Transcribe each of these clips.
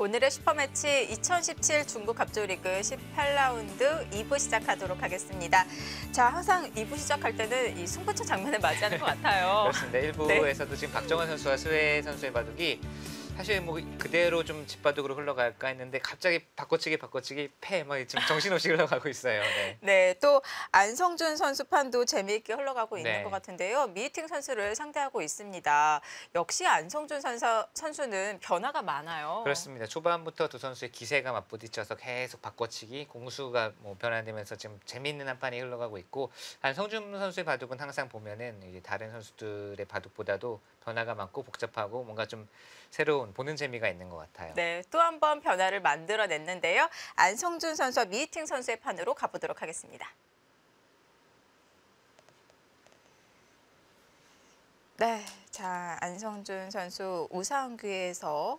오늘의 슈퍼매치 2017 중국 갑조리그 18라운드 2부 시작하도록 하겠습니다. 자, 항상 2부 시작할 때는 이 승부처 장면을 맞이하는 것 같아요. 그렇습니다. 1부에서도 지금 박정환 선수와 스웨 선수의 바둑이 사실 뭐 그대로 좀 집바둑으로 흘러갈까 했는데 갑자기 바꿔치기 패 막 지금 정신없이 흘러가고 있어요. 네. 네, 또 안성준 선수 판도 재미있게 흘러가고 있는 네. 것 같은데요. 미팅 선수를 상대하고 있습니다. 역시 안성준 선수는 변화가 많아요. 그렇습니다. 초반부터 두 선수의 기세가 맞부딪혀서 계속 바꿔치기, 공수가 뭐 변화되면서 지금 재미있는 한 판이 흘러가고 있고, 안성준 선수의 바둑은 항상 보면은 이제 다른 선수들의 바둑보다도 변화가 많고 복잡하고 뭔가 좀 새로운 보는 재미가 있는 것 같아요. 네, 또 한 번 변화를 만들어냈는데요. 안성준 선수와 미팅 선수의 판으로 가보도록 하겠습니다. 네, 자, 안성준 선수 우상귀에서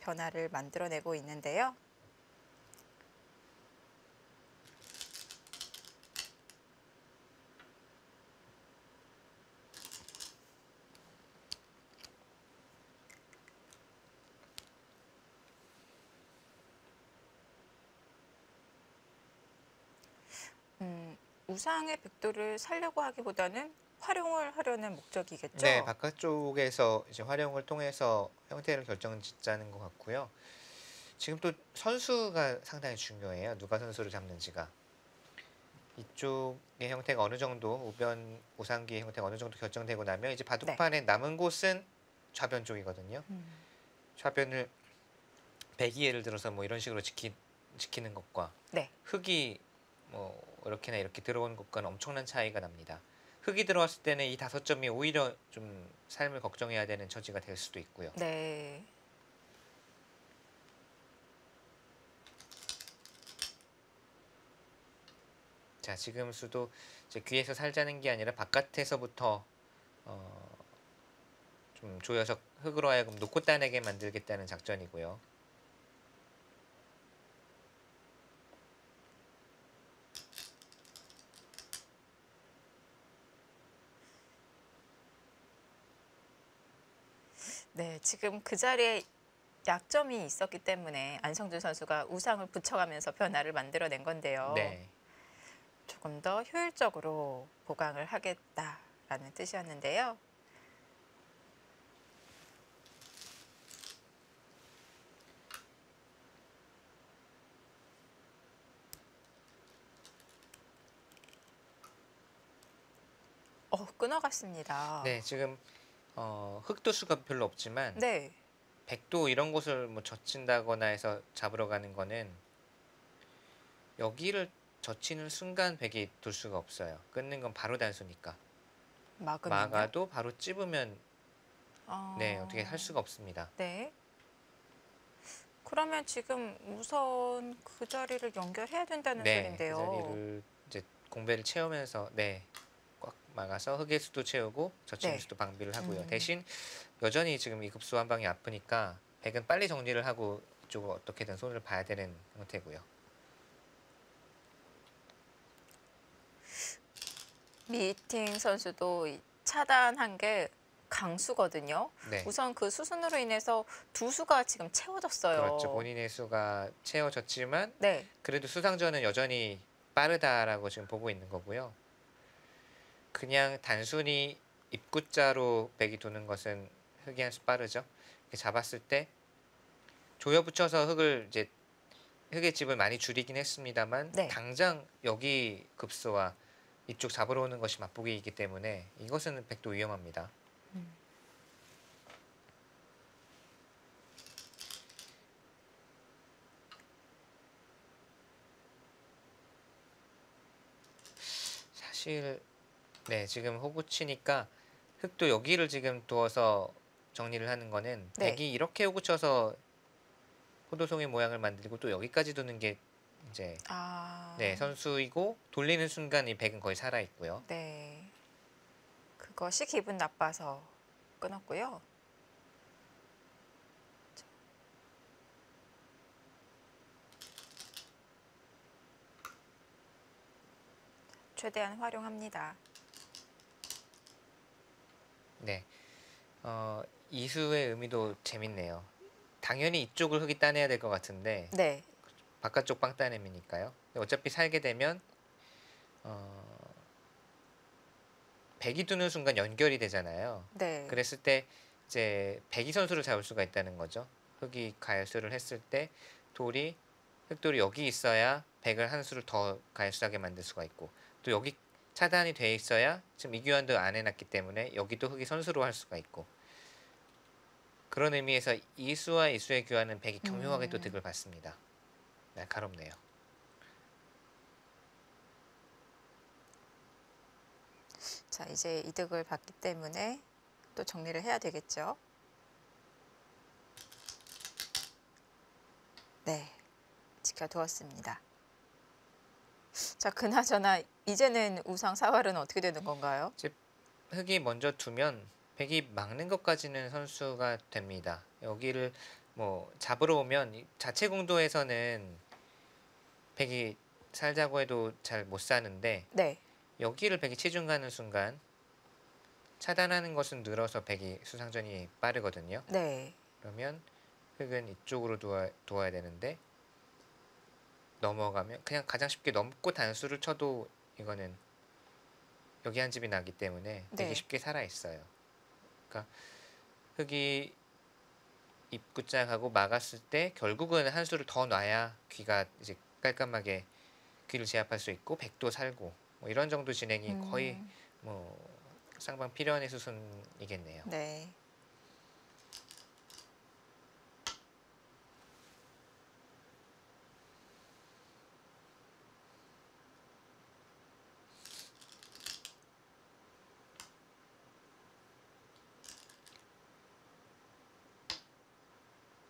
변화를 만들어내고 있는데요. 우상의 백도를 살려고 하기보다는 활용을 하려는 목적이겠죠? 네, 바깥쪽에서 이제 활용을 통해서 형태를 결정짓자는 것 같고요. 지금 또 선수가 상당히 중요해요. 누가 선수를 잡는지가. 이쪽의 형태가 어느 정도 우변 우상기의 형태가 어느 정도 결정되고 나면 이제 바둑판에 남은 곳은 좌변 쪽이거든요. 좌변을 백이 예를 들어서 뭐 이런 식으로 지키는 것과 네. 흙이 뭐 이렇게나 이렇게 들어오는 것과는 엄청난 차이가 납니다. 흙이 들어왔을 때는 이 5점이 오히려 좀 삶을 걱정해야 되는 처지가 될 수도 있고요. 네. 자, 지금 수도 이제 귀에서 살자는 게 아니라 바깥에서부터 좀 조여서 흙으로 하여금 놓고 따내게 만들겠다는 작전이고요. 네, 지금 그 자리에 약점이 있었기 때문에 안성준 선수가 우상을 붙여가면서 변화를 만들어낸 건데요. 네. 조금 더 효율적으로 보강을 하겠다라는 뜻이었는데요. 끊어갔습니다. 네, 지금 흙도수가 별로 없지만 네. 백도 이런 곳을 뭐 젖힌다거나 해서 잡으러 가는 거는 여기를 젖히는 순간 백이 돌 수가 없어요. 끊는 건 바로 단수니까. 막으면요? 막아도 바로 찝으면 네, 어떻게 할 수가 없습니다. 네. 그러면 지금 우선 그 자리를 연결해야 된다는 네, 소린데요. 그 자리를 이제 공배를 채우면서 네, 꽉 막아서 흙의 수도 채우고 젖히는 네. 수도 방비를 하고요. 대신 여전히 지금 이 급수 한 방이 아프니까 백은 빨리 정리를 하고 이쪽을 어떻게든 손을 봐야 되는 형태고요. 미팅 선수도 이 차단한 게 강수거든요. 네. 우선 그 수순으로 인해서 두 수가 지금 채워졌어요. 그렇죠. 본인의 수가 채워졌지만 네. 그래도 수상전은 여전히 빠르다라고 지금 보고 있는 거고요. 그냥 단순히 입구자로 백이 도는 것은 흙이 한 수 빠르죠. 이렇게 잡았을 때 조여 붙여서 흙의 집을 많이 줄이긴 했습니다만 네. 당장 여기 급수와 이쪽 잡으러 오는 것이 맞보기이기 때문에 이것은 백도 위험합니다. 사실 네, 지금 호구 치니까 흙도 여기를 지금 두어서 정리를 하는 거는 네. 백이 이렇게 호구 쳐서 호도송이 모양을 만들고 또 여기까지 두는 게 이제 네, 선수이고 돌리는 순간 이 백은 거의 살아 있고요. 네. 그것이 기분 나빠서 끊었고요. 최대한 활용합니다. 네. 이수의 의미도 재밌네요. 당연히 이쪽을 흙이 따내야 될 것 같은데 네. 바깥쪽 빵 따냄이니까요. 어차피 살게 되면 어, 백이 두는 순간 연결이 되잖아요. 네. 그랬을 때 이제 백이 선수를 잡을 수가 있다는 거죠. 흙이 가열수를 했을 때 돌이 흙돌이 여기 있어야 백을 한 수를 더 가열수하게 만들 수가 있고 또 여기 차단이 돼 있어야 지금 이교환도 안 해놨기 때문에 여기도 흙이 선수로 할 수가 있고 그런 의미에서 이 수와 이 수의 교환은 백이 교묘하게 또 득을 받습니다. 날카롭네요. 자, 이제 이득을 받기 때문에 또 정리를 해야 되겠죠. 네. 지켜두었습니다. 자, 그나저나 이제는 우상 사활은 어떻게 되는 건가요? 이제 흙이 먼저 두면 백이 막는 것까지는 선수가 됩니다. 여기를 뭐 잡으러 오면 자체 공도에서는 백이 살자고 해도 잘 못 사는데 네. 여기를 백이 치중 가는 순간 차단하는 것은 늘어서 백이 수상전이 빠르거든요. 네. 그러면 흙은 이쪽으로 두어야 되는데 넘어가면 그냥 가장 쉽게 넘고 단수를 쳐도 이거는 여기 한 집이 나기 때문에 되게 네. 쉽게 살아 있어요. 그러니까 흙이 입구짝하고 막았을 때 결국은 한 수를 더 놔야 귀가 이제 깔끔하게 귀를 제압할 수 있고 백도 살고 뭐 이런 정도 진행이 거의 뭐 쌍방 필연의 수순이겠네요. 네.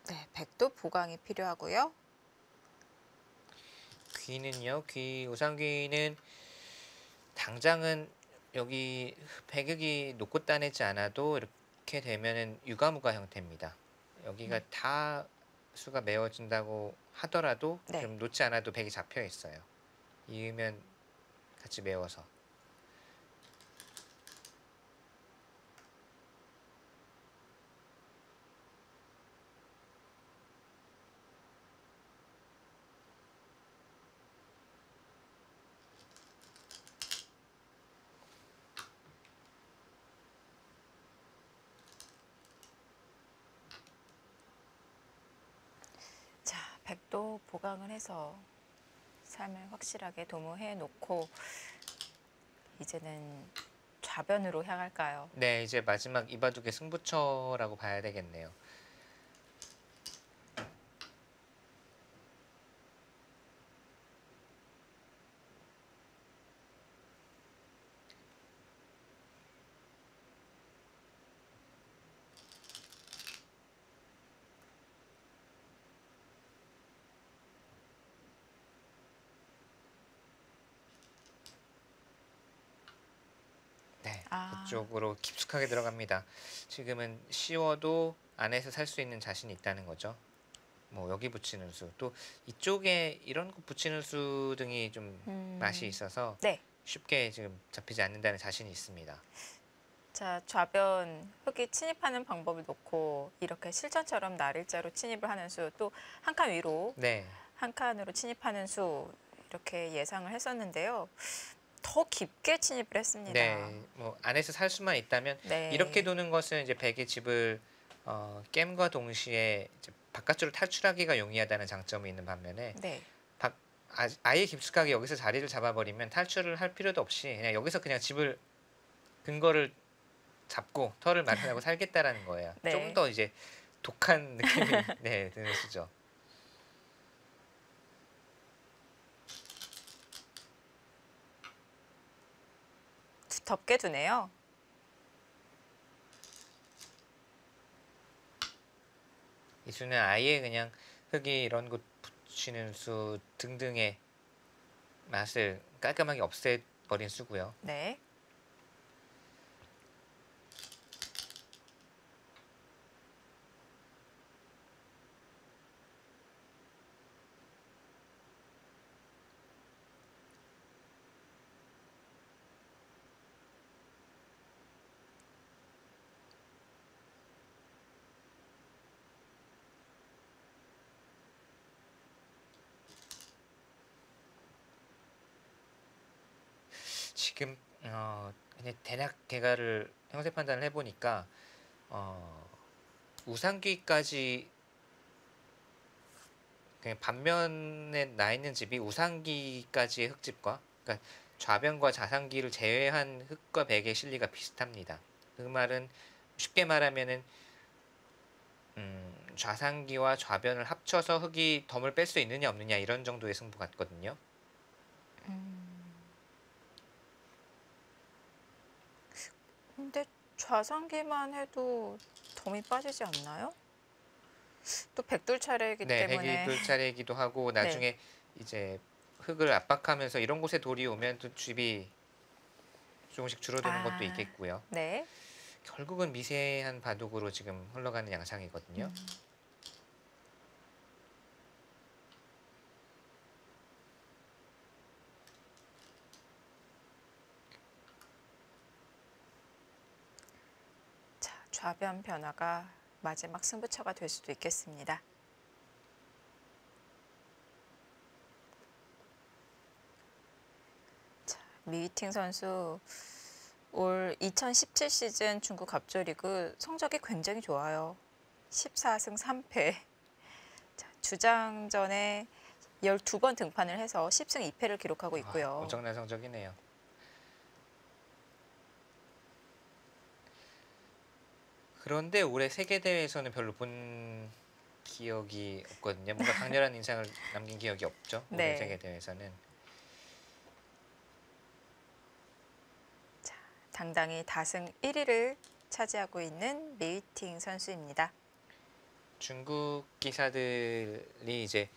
네, 백도 보강이 필요하고요. 귀는요. 귀 우상귀는 당장은 여기 백육이 놓고 따내지 않아도 이렇게 되면은 유가무가 형태입니다. 여기가 다 수가 메워진다고 하더라도 네. 좀 놓지 않아도 백이 잡혀 있어요. 이으면 같이 메워서. 자, 백도 보강을 해서 삶을 확실하게 도모해 놓고 이제는 좌변으로 향할까요? 네, 이제 마지막 이바둑의 승부처라고 봐야 되겠네요. 네, 그쪽으로 깊숙하게 들어갑니다. 지금은 쉬워도 안에서 살 수 있는 자신이 있다는 거죠. 뭐 여기 붙이는 수, 또 이쪽에 이런 거 붙이는 수 등이 좀 맛이 있어서 네. 쉽게 지금 잡히지 않는다는 자신이 있습니다. 자, 좌변 흙이 침입하는 방법을 놓고 이렇게 실전처럼 날일자로 침입을 하는 수, 또 한 칸 위로 네, 한 칸으로 침입하는 수 이렇게 예상을 했었는데요. 더 깊게 침입을 했습니다. 네, 뭐 안에서 살 수만 있다면 네. 이렇게 도는 것은 이제 백의 집을 깸과 동시에 이제 바깥으로 탈출하기가 용이하다는 장점이 있는 반면에 네. 아예 깊숙하게 여기서 자리를 잡아버리면 탈출을 할 필요도 없이 그냥 여기서 그냥 집을 근거를 잡고 털을 마련하고 살겠다라는 거예요. 네. 좀 더 이제 독한 느낌이 네, 드는 수죠. 두텁게 두네요. 이 수는 아예 그냥 흙이 이런 곳 붙이는 수 등등의 맛을 깔끔하게 없애버린 수고요. 네. 지금 그냥 대략 개가를 형세 판단을 해보니까 우상기까지 그냥 반면에 나 있는 집이 우상기까지의 흙집과 그러니까 좌변과 자상기를 제외한 흙과 백의 실리가 비슷합니다. 그 말은 쉽게 말하면은 좌상기와 좌변을 합쳐서 흙이 덤을 뺄 수 있느냐 없느냐 이런 정도의 승부 같거든요. 근데 좌상기만 해도 덤이 빠지지 않나요? 또 백돌 차례이기 네, 때문에. 백이돌 차례이기도 하고 네. 나중에 이제 흙을 압박하면서 이런 곳에 돌이 오면 또 집이 조금씩 줄어드는 것도 있겠고요. 네. 결국은 미세한 바둑으로 지금 흘러가는 양상이거든요. 자, 좌변 변화가 마지막 승부처가 될 수도 있겠습니다. 자, 미위팅 선수 올 2017 시즌 중국 갑조리그 성적이 굉장히 좋아요. 14승 3패. 자, 주장전에 12번 등판을 해서 10승 2패를 기록하고 있고요. 엄청난 성적이네요. 그런데 올해 세계대회에서는 별로 본 기억이 없거든요. 뭔가 강렬한 인상을 남긴 기억이 없죠. 올해 네. 세계대회에서는. 자, 당당히 다승 1위를 차지하고 있는 미위팅 선수입니다. 중국 기사들이 이제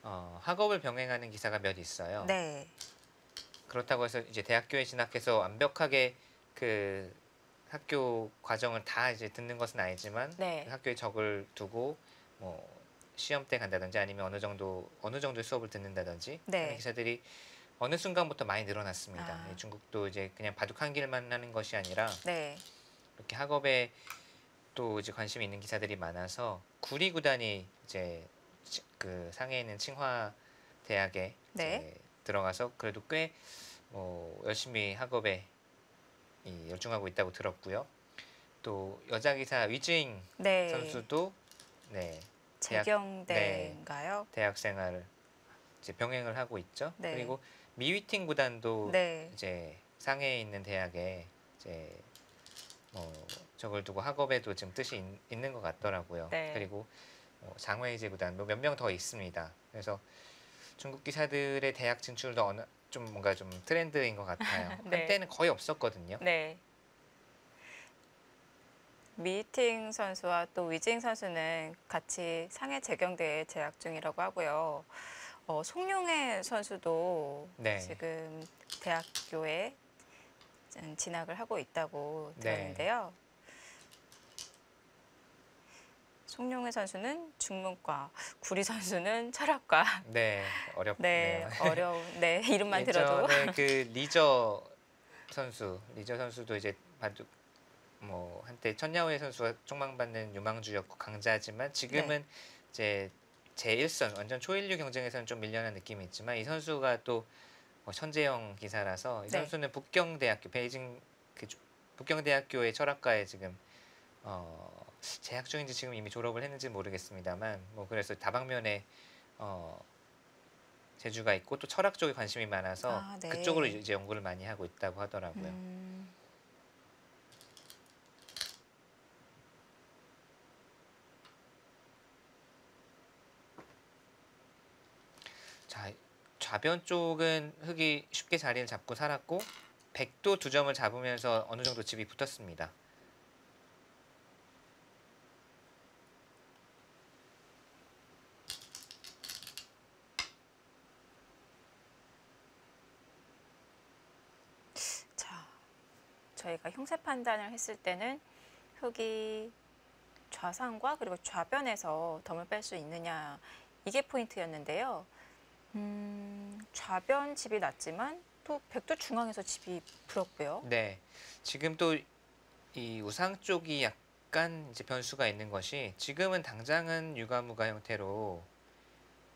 학업을 병행하는 기사가 몇 있어요. 네. 그렇다고 해서 이제 대학교에 진학해서 완벽하게 그 학교 과정을 다 이제 듣는 것은 아니지만 네. 그 학교에 적을 두고 뭐 시험 때 간다든지 아니면 어느 정도의 수업을 듣는다든지 네. 하는 기사들이 어느 순간부터 많이 늘어났습니다. 아. 중국도 이제 그냥 바둑 한 길만 하는 것이 아니라 네. 이렇게 학업에 또 이제 관심이 있는 기사들이 많아서 구리 구단이 이제 그 상해에 있는 칭화 대학에 네. 이제 들어가서 그래도 꽤 뭐 열심히 학업에 열중하고 있다고 들었고요. 또 여자 기사 위즈잉 네. 선수도 네, 재경대인가요? 대학 생활을 이제 병행을 하고 있죠. 네. 그리고 미위팅 구단도 네. 이제 상해에 있는 대학에 이제 저걸 두고 학업에도 지금 뜻이 있는 것 같더라고요. 네. 그리고 장외이제 구단 뭐 몇 명 더 있습니다. 그래서 중국 기사들의 대학 진출도 좀 뭔가 좀 트렌드인 것 같아요. 네. 한때는 거의 없었거든요. 네. 미팅 선수와 또 위징 선수는 같이 상해 재경대에 재학 중이라고 하고요. 송룡해 선수도 네. 지금 대학교에 진학을 하고 있다고 네. 들었는데요. 송룡해 선수는 중문과, 구리 선수는 철학과. 네, 네, 어렵네요. 어려운 네 이름만 들어도. 예전에 그 리저 선수도 이제 바둑 뭐 한때 천야오의 선수가 촉망받는 유망주였고 강자지만 지금은 이제 제1선 완전 초일류 경쟁에서는 좀 밀려난 느낌이 있지만 이 선수가 또 천재형 기사라서 이 네. 선수는 북경대학교 베이징 북경대학교의 철학과에 지금 재학 중인지 지금 이미 졸업을 했는지 모르겠습니다만 뭐 그래서 다방면에 재주가 있고 또 철학 쪽에 관심이 많아서 네. 그쪽으로 이제 연구를 많이 하고 있다고 하더라고요. 자, 좌변 쪽은 흙이 쉽게 자리를 잡고 살았고 백도 2점을 잡으면서 어느 정도 집이 붙었습니다. 자, 저희가 형세 판단을 했을 때는 흙이 좌상과 그리고 좌변에서 덤을 뺄 수 있느냐 이게 포인트였는데요. 좌변 집이 낮지만 또 백도 중앙에서 집이 불었고요. 네, 지금 또 이 우상 쪽이 약간 이제 변수가 있는 것이 지금은 당장은 유가무가 형태로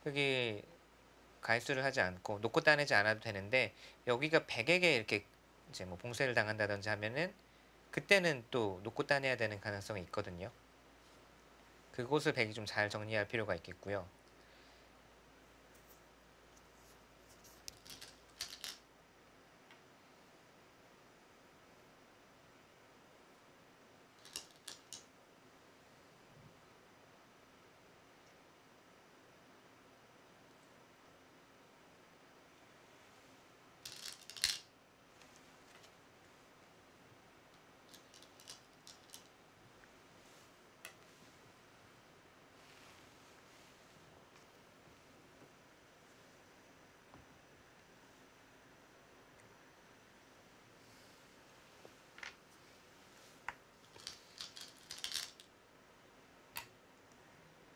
흙이 가입수를 하지 않고 놓고 따내지 않아도 되는데 여기가 백에게 이렇게 이제 뭐 봉쇄를 당한다든지 하면은 그때는 또 놓고 따내야 되는 가능성이 있거든요. 그곳을 백이 좀 잘 정리할 필요가 있겠고요.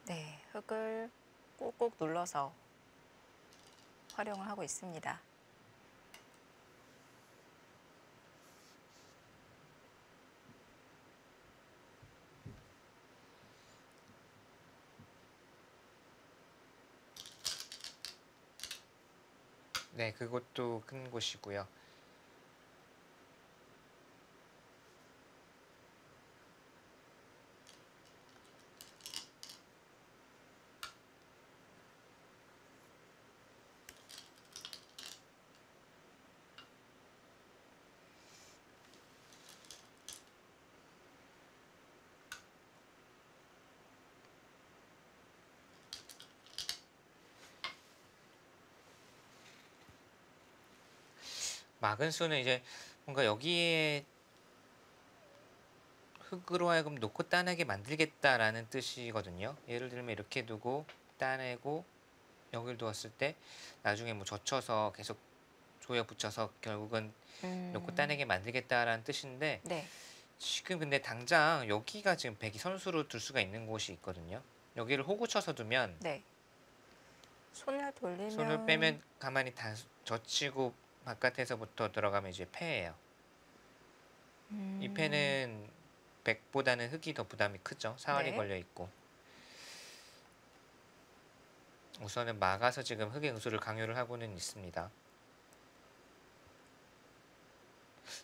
네, 흙을 꾹꾹 눌러서 활용을 하고 있습니다. 네, 그것도 큰 곳이고요. 막은 수는 이제 뭔가 여기에 흙으로 하여금 놓고 따내게 만들겠다라는 뜻이거든요. 예를 들면 이렇게 두고 따내고 여기를 두었을 때 나중에 뭐 젖혀서 계속 조여 붙여서 결국은 놓고 따내게 만들겠다라는 뜻인데, 네, 지금 근데 당장 여기가 지금 백이 선수로 둘 수가 있는 곳이 있거든요. 여기를 호구 쳐서 두면 네. 손을 돌리면 손을 빼면 가만히 젖히고 바깥에서부터 들어가면 이제 패예요. 이 패는 백보다는 흙이 더 부담이 크죠. 사활이 네. 걸려 있고. 우선은 막아서 지금 흙의 응수를 강요를 하고는 있습니다.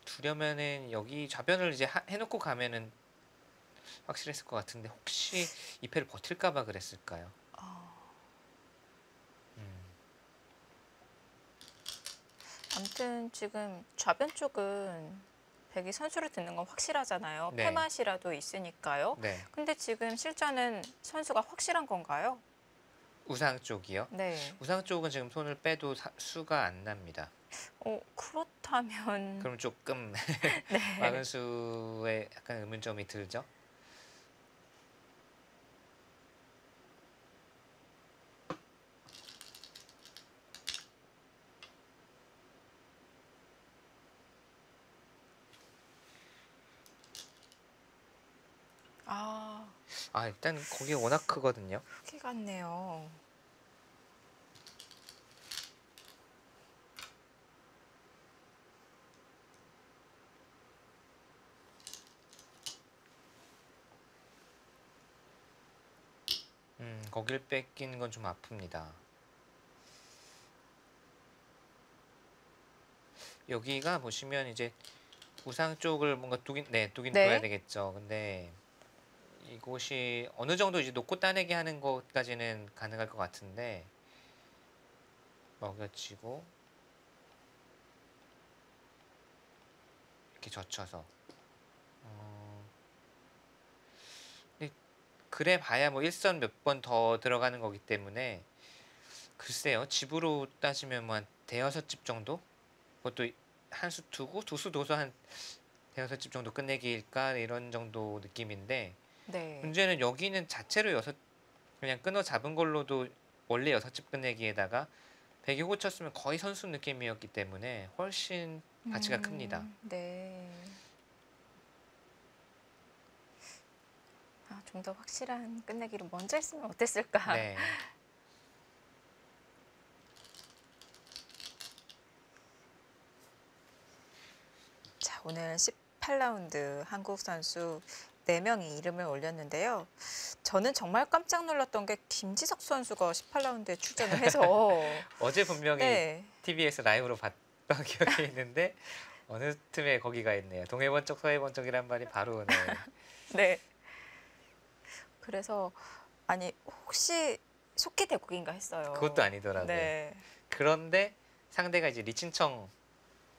두려면은 여기 좌변을 이제 해놓고 가면은 확실했을 것 같은데, 혹시 이 패를 버틸까봐 그랬을까요? 아무튼 지금 좌변 쪽은 백이 선수를 듣는 건 확실하잖아요. 네. 패맛이라도 있으니까요. 네. 근데 지금 실전은 선수가 확실한 건가요? 우상 쪽이요. 네. 우상 쪽은 지금 손을 빼도 수가 안 납니다. 그렇다면 그럼 조금 네. 막은 수에 약간 의문점이 들죠. 일단 거기 워낙 크거든요. 크게 같네요. 거길 뺏기는 건 좀 아픕니다. 여기가 보시면 이제 우상 쪽을 뭔가 두긴 네. 둬야 되겠죠. 근데 이곳이 어느 정도 이제 놓고 따내기 하는 것까지는 가능할 것 같은데, 먹여치고 이렇게 젖혀서 근데 그래 봐야 뭐 일선 몇 번 더 들어가는 거기 때문에, 글쎄요, 집으로 따지면 뭐 한 대여섯 집 정도? 그것도 한 수 두고 두 수 둬서 한 대여섯 집 정도 끝내기일까, 이런 정도 느낌인데, 네. 문제는 여기는 자체로 그냥 끊어 잡은 걸로도 원래 여섯 집 끝내기에다가 백이 호구 쳤으면 거의 선수 느낌이었기 때문에 훨씬 가치가 큽니다. 네. 좀 더 확실한 끝내기를 먼저 했으면 어땠을까? 네. 자, 오늘 18라운드 한국 선수 4명이 이름을 올렸는데요. 저는 정말 깜짝 놀랐던 게 김지석 선수가 18라운드에 출전을 해서 어제 분명히 네. TV에서 라이브로 봤던 기억이 있는데 어느 틈에 거기가 있네요. 동해번쩍 서해번쩍이란 말이 바로 네. 네. 그래서 아니 혹시 속기 대국인가 했어요. 그것도 아니더라고요. 네. 그런데 상대가 이제 리친청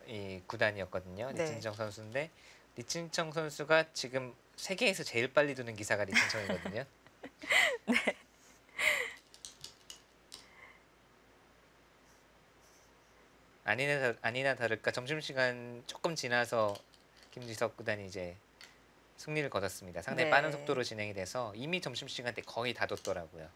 이 구단이었거든요. 네. 리친청 선수인데 리친청 선수가 지금 세계에서 제일 빨리 두는 기사가 리친청이거든요. 아니나 다를까 점심시간 조금 지나서 김지석 구단이 이제 승리를 거뒀습니다. 상당히 네. 빠른 속도로 진행이 돼서 이미 점심시간 때 거의 다 뒀더라고요.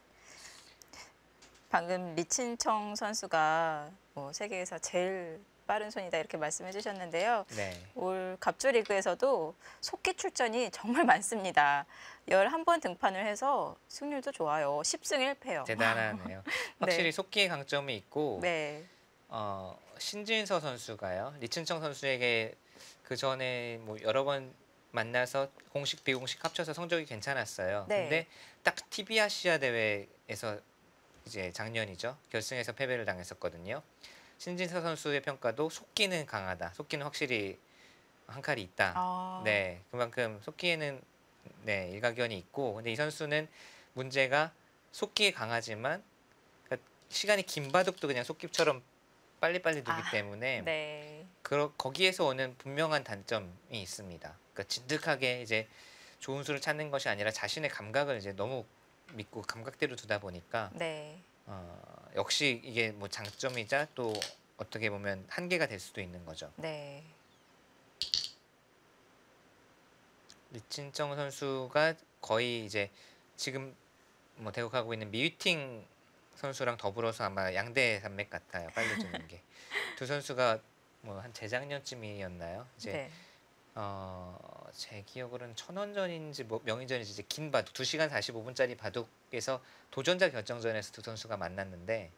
방금 리친청 선수가 뭐 세계에서 제일 빠른 손이다 이렇게 말씀해 주셨는데요. 네. 올 갑조 리그에서도 속기 출전이 정말 많습니다. 11번 등판을 해서 승률도 좋아요. 10승 1패요. 대단하네요. 확실히 속기의 강점이 있고 네. 신진서 선수가요. 리춘청 선수에게 그 전에 뭐 여러 번 만나서 공식 비공식 합쳐서 성적이 괜찮았어요. 네. 근데 딱 TV 아시아 대회에서 이제 작년이죠. 결승에서 패배를 당했었거든요. 신진서 선수의 평가도 속기는 강하다. 속기는 확실히 한 칼이 있다. 아. 네, 그만큼 속기에는 네 일가견이 있고, 근데 이 선수는 문제가 속기에 강하지만 그러니까 시간이 긴 바둑도 그냥 속기처럼 빨리빨리 두기 때문에 네. 거기에서 오는 분명한 단점이 있습니다. 그러니까 진득하게 이제 좋은 수를 찾는 것이 아니라 자신의 감각을 이제 너무 믿고 감각대로 두다 보니까 네. 역시 이게 뭐 장점이자 또 어떻게 보면 한계가 될 수도 있는 거죠. 네. 리친정 선수가 거의 이제 지금 뭐 대국하고 있는 미위팅 선수랑 더불어서 아마 양대 산맥 같아요. 빨리 두는 게. 두 선수가 뭐 한 재작년쯤이었나요? 이제 네. 제 기억으로는 천원전인지 뭐 명인전인지 이제 긴 바둑 2시간 45분짜리 바둑에서 도전자 결정전에서 두 선수가 만났는데,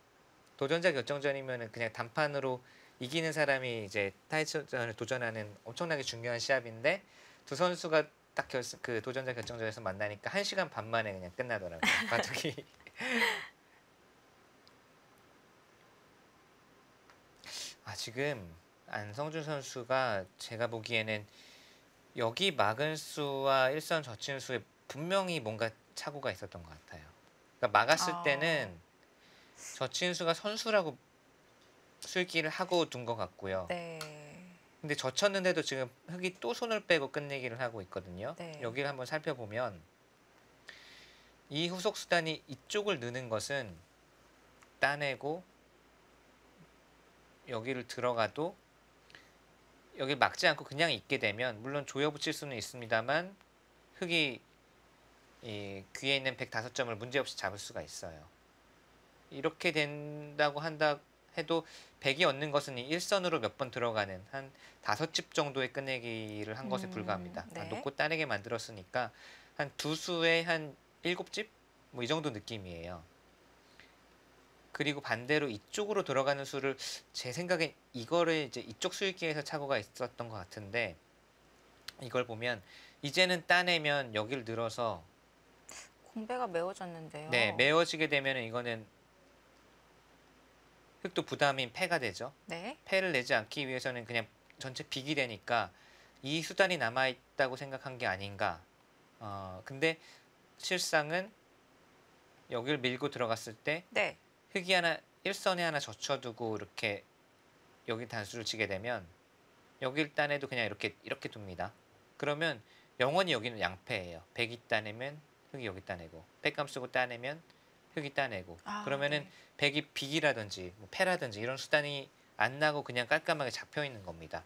도전자 결정전이면은 그냥 단판으로 이기는 사람이 이제 타이틀전을 도전하는 엄청나게 중요한 시합인데, 두 선수가 딱 그 도전자 결정전에서 만나니까 1시간 반 만에 그냥 끝나더라고요. 바둑이. 지금 안성준 선수가 제가 보기에는 여기 막은 수와 일선 젖힌 수에 분명히 뭔가 착오가 있었던 것 같아요. 그러니까 막았을 때는 젖힌 수가 선수라고 술기를 하고 둔 것 같고요. 네. 근데 젖혔는데도 지금 흑이 또 손을 빼고 끝내기를 하고 있거든요. 네. 여기를 한번 살펴보면 이 후속 수단이 이쪽을 느는 것은 따내고 여기를 들어가도 여기 막지 않고 그냥 있게 되면 물론 조여 붙일 수는 있습니다만 흑이 이 귀에 있는 105점을 문제없이 잡을 수가 있어요. 이렇게 된다고 한다 해도 100이 얻는 것은 이 일선으로 몇 번 들어가는 한 5집 정도의 끝내기를 한 것에 불과합니다. 네. 놓고 따내게 만들었으니까 한 두 수에 한 7집? 뭐 이 정도 느낌이에요. 그리고 반대로 이쪽으로 들어가는 수를 제 생각엔 이거를 이제 이쪽 수익기에서 착오가 있었던 것 같은데, 이걸 보면 이제는 따내면 여기를 늘어서 공배가 메워졌는데요. 네 메워지게 되면 이거는 흑도 부담인 패가 되죠. 네. 패를 내지 않기 위해서는 그냥 전체 빅이 되니까 이 수단이 남아있다고 생각한 게 아닌가. 근데 실상은 여기를 밀고 들어갔을 때 네. 흑이 하나 일선에 하나 젖혀두고 이렇게 여기 단수를 치게 되면 여기를 따내도 그냥 이렇게 둡니다. 그러면 영원히 여기는 양패예요. 100이 따내면 흑이 여기 따내고, 백감 쓰고 따내면 흑이 따내고, 그러면은 네. 100이 빅이라든지 뭐 패라든지 이런 수단이 안 나고 그냥 깔끔하게 잡혀 있는 겁니다.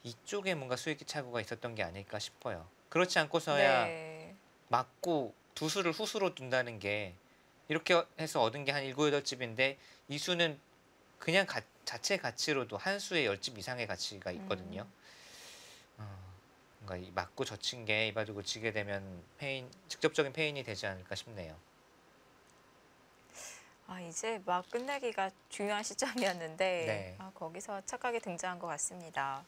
이쪽에 뭔가 수익기 착오가 있었던 게 아닐까 싶어요. 그렇지 않고서야 네. 맞고 두 수를 후수로 둔다는 게 이렇게 해서 얻은 게 한 7, 8집인데 이 수는 그냥 자체 가치로도 한 수에 10집 이상의 가치가 있거든요. 뭔가 이 맞고 젖힌 게 이 바둑을 지게 되면 직접적인 페인이 되지 않을까 싶네요. 이제 막 끝내기가 중요한 시점이었는데 네. 거기서 착각이 등장한 것 같습니다.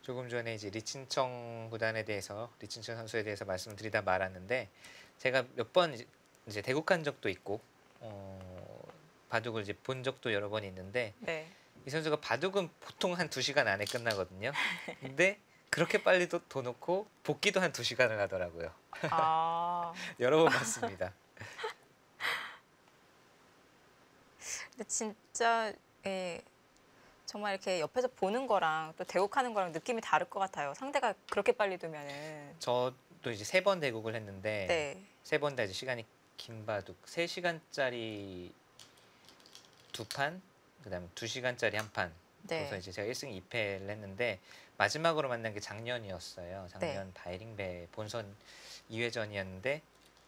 조금 전에 이제 리친청 구단에 대해서 리친청 선수에 대해서 말씀드리다 말았는데 제가 몇 번 이제 대국한 적도 있고 바둑을 이제 본 적도 여러 번 있는데 네. 이 선수가 바둑은 보통 한 2시간 안에 끝나거든요. 근데 그렇게 빨리 도 놓고 복귀도 한 2시간을 하더라고요. 아, 여러 번 봤습니다. 근데 진짜 예, 정말 이렇게 옆에서 보는 거랑 또 대국하는 거랑 느낌이 다를 것 같아요. 상대가 그렇게 빨리 두면은. 저도 이제 3번 대국을 했는데 네, 3번 다 이제 시간이 긴 바둑 3시간짜리 2판, 그다음에 2시간짜리 한 판. 그래서 네, 이제 제가 1승 2패를 했는데 마지막으로 만난 게 작년이었어요. 네. 작년 바이링배 본선 2회전이었는데